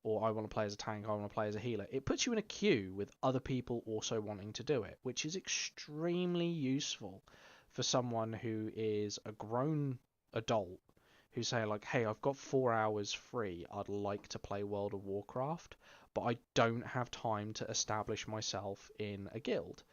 or I want to play as a tank, I want to play as a healer. It puts you in a queue with other people also wanting to do it, which is extremely useful for someone who is a grown adult who say like, hey, I've got 4 hours free, I'd like to play World of Warcraft, but I don't have time to establish myself in a guild.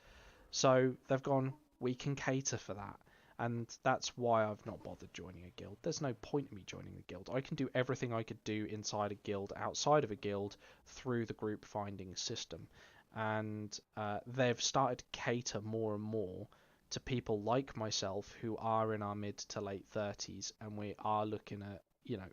So they've gone, we can cater for that. And that's why I've not bothered joining a guild. There's no point in me joining a guild. I can do everything I could do inside a guild, outside of a guild, through the group finding system. And they've started to cater more and more to people like myself who are in our mid to late 30s, and we are looking at, you know,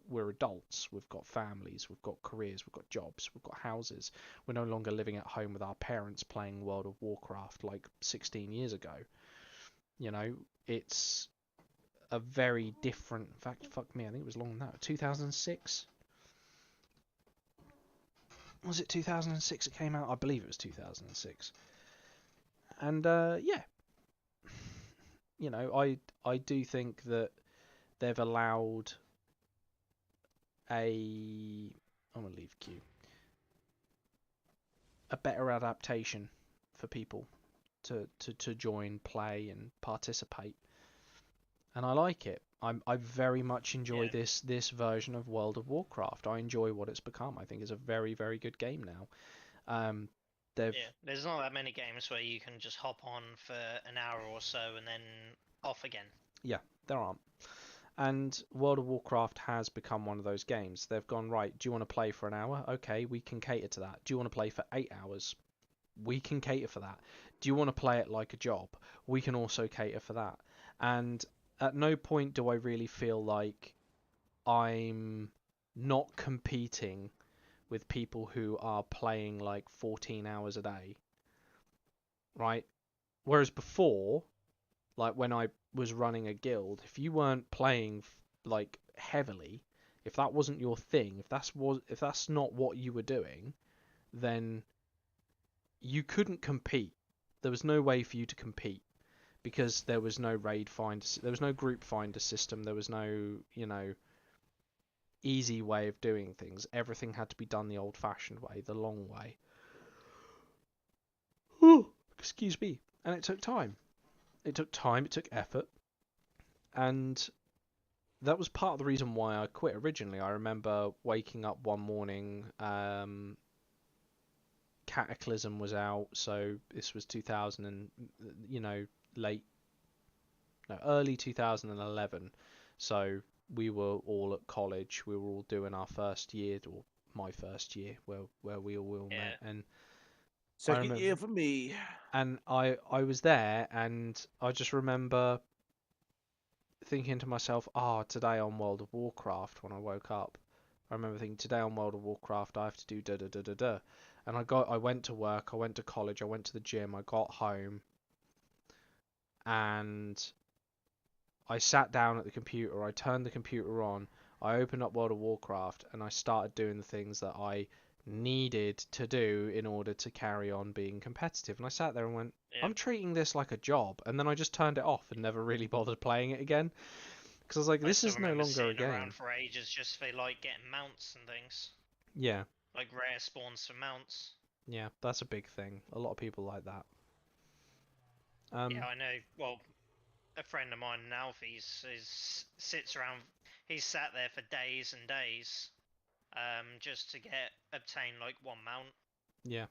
we're adults, we've got families, we've got careers, we've got jobs, we've got houses. We're no longer living at home with our parents playing World of Warcraft like 16 years ago. You know, it's a very different. In fact, fuck me, I think it was longer than that. 2006. Was it 2006 it came out? I believe it was 2006. And yeah, you know, I do think that they've allowed I'm gonna leave Q. A better adaptation for people to join, play, and participate. And I like it. I very much enjoy Yeah. this version of World of Warcraft. I enjoy what it's become. I think it's a very, very good game now. They've Yeah, there's not that many games where you can just hop on for an hour or so and then off again. Yeah, there aren't. And World of Warcraft has become one of those games. They've gone, right, do you want to play for an hour? Okay, we can cater to that. Do you want to play for 8 hours? We can cater for that. Do you want to play it like a job? We can also cater for that. And at no point do I really feel like I'm not competing with people who are playing like 14 hours a day, right? Whereas before, like when I was running a guild, if you weren't playing like heavily, if that wasn't your thing, if that's not what you were doing, then you couldn't compete. There was no way for you to compete because there was no raid find, there was no group finder system, there was no, you know, easy way of doing things. Everything had to be done the old-fashioned way, the long way. Excuse me. And it took time. It took time, it took effort, and that was part of the reason why I quit originally. I remember waking up one morning, Cataclysm was out, so this was 2000 and, you know, early 2011. So we were all at college. We were all doing our first year, or my first year, where we all met. And Second year for me. And I was there, and I just remember thinking to myself, today on World of Warcraft, when I woke up, I remember thinking, today on World of Warcraft, I have to do da da da da da. And I went to work, I went to college, I went to the gym, I got home, and I sat down at the computer, I turned the computer on, I opened up World of Warcraft, and I started doing the things that I needed to do in order to carry on being competitive. And I sat there and went, I'm treating this like a job. And then I just turned it off and never really bothered playing it again. Because I was like, this is no longer a game. Around for ages just for like getting mounts and things. Yeah. Like rare spawns for mounts. Yeah, that's a big thing. A lot of people like that. Yeah, I know. Well, a friend of mine, Alfie, sits around. He's sat there for days and days, just to obtain like one mount. Yeah.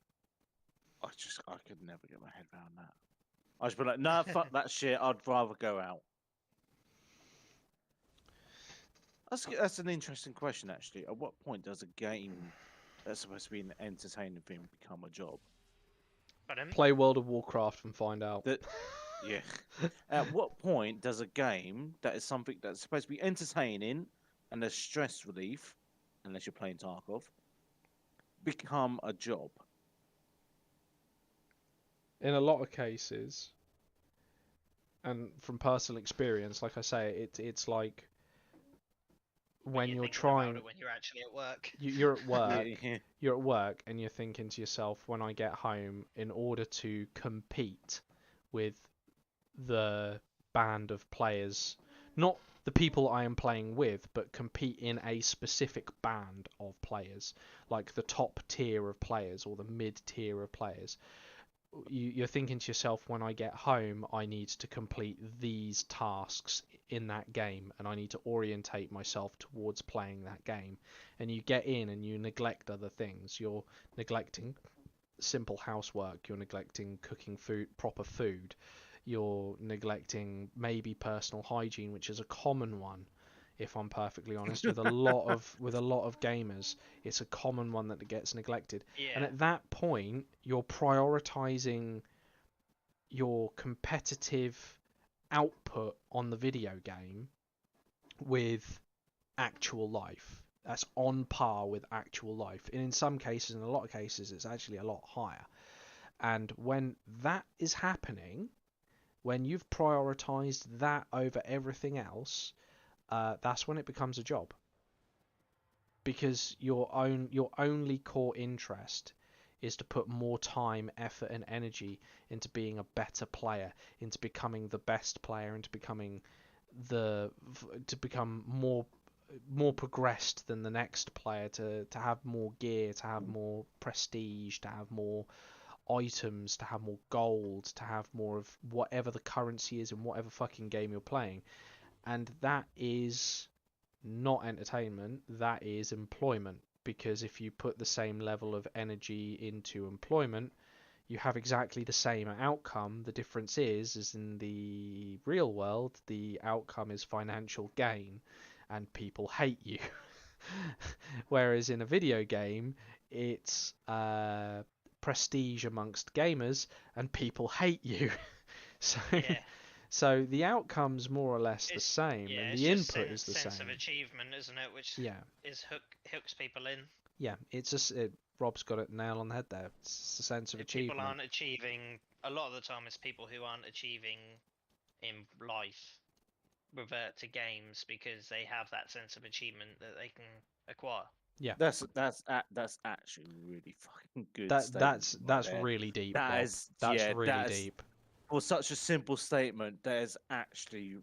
I could never get my head around that. I just be like, nah, fuck that shit. I'd rather go out. That's an interesting question, actually. At what point does a game that's supposed to be an entertaining thing become a job? Play World of Warcraft and find out. Yeah. At what point does a game that is something that's supposed to be entertaining and a stress relief, unless you're playing Tarkov, become a job? In a lot of cases, and from personal experience, like I say, it's like when you're trying, when you're actually at work. You're at work. You're at work, and you're thinking to yourself, when I get home, in order to compete with the band of players, not the people I am playing with, but compete in a specific band of players, like the top tier of players or the mid tier of players. You're thinking to yourself, when I get home, I need to complete these tasks in that game, and I need to orientate myself towards playing that game. And you get in and you neglect other things. You're neglecting simple housework. You're neglecting cooking proper food. You're neglecting maybe personal hygiene, which is a common one, if I'm perfectly honest, with a lot of gamers. It's a common one that gets neglected. Yeah. And at that point, you're prioritizing your competitive output on the video game with actual life. That's on par with actual life. And in some cases, in a lot of cases, it's actually a lot higher. And when that is happening, When you've prioritized that over everything else, that's when it becomes a job. Because your only core interest is to put more time, effort, and energy into being a better player, into becoming the best player, into becoming to become more progressed than the next player, to have more gear, to have more prestige, to have more items, to have more gold, to have more of whatever the currency is in whatever fucking game you're playing. And that is not entertainment, that is employment. Because if you put the same level of energy into employment, you have exactly the same outcome. The difference is in the real world, the outcome is financial gain, and people hate you. Whereas in a video game, it's prestige amongst gamers, and people hate you. So, Yeah. so the outcome's more or less the It's same, yeah, and it's the just input is the sense of same. achievement, isn't it? Which Yeah, is hooks people in. yeah. It's just Rob's got it nail on the head there. It's the sense of If people achievement. aren't achieving, a lot of the time it's people who aren't achieving in life revert to games because they have that sense of achievement that they can acquire. Yeah, That's actually really fucking good that statement right that's there. really deep, That Rob. is, That's yeah, really that is, deep. for such a simple statement, that is actually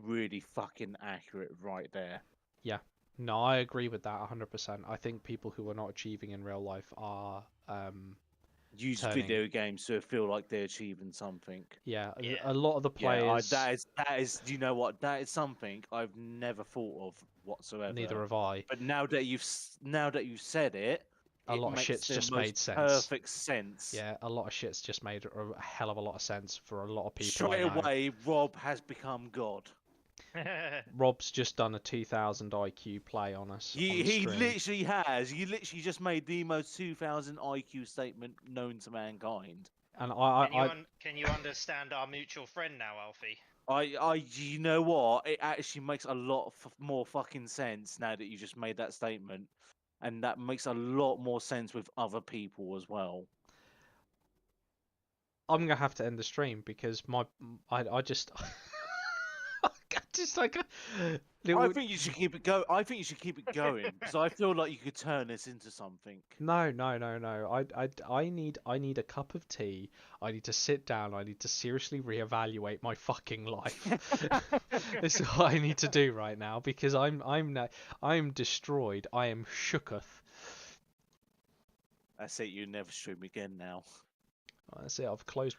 really fucking accurate right there. Yeah. No, I agree with that 100%. I think people who are not achieving in real life are Use turning. video games to feel like they're achieving something. Yeah, Yeah. a lot of the Yeah, players. that is. Do you know what? That is something I've never thought of whatsoever. Neither have I. But now that you've said it, A it lot of makes shit's the just most made sense. perfect sense. Yeah, a lot of shit's just made a hell of a lot of sense for a lot of people Straight I know. away, Rob has become God. Rob's just done a 2000 IQ play on us on He stream. literally has. He literally just made the most 2000 IQ statement known to mankind. And Can you understand our mutual friend now, Alfie? You know what? It actually makes a lot more fucking sense now that you just made that statement, and that makes a lot more sense with other people as well. I'm gonna have to end the stream because I just just like I think you should keep it go. I think you should keep it going because I feel like you could turn this into something. no. I need a cup of tea. I need to sit down. I need to seriously reevaluate my fucking life. This is what I need to do right now because I'm destroyed. I am shooketh. That's it. You never stream again now. That's it. I've closed my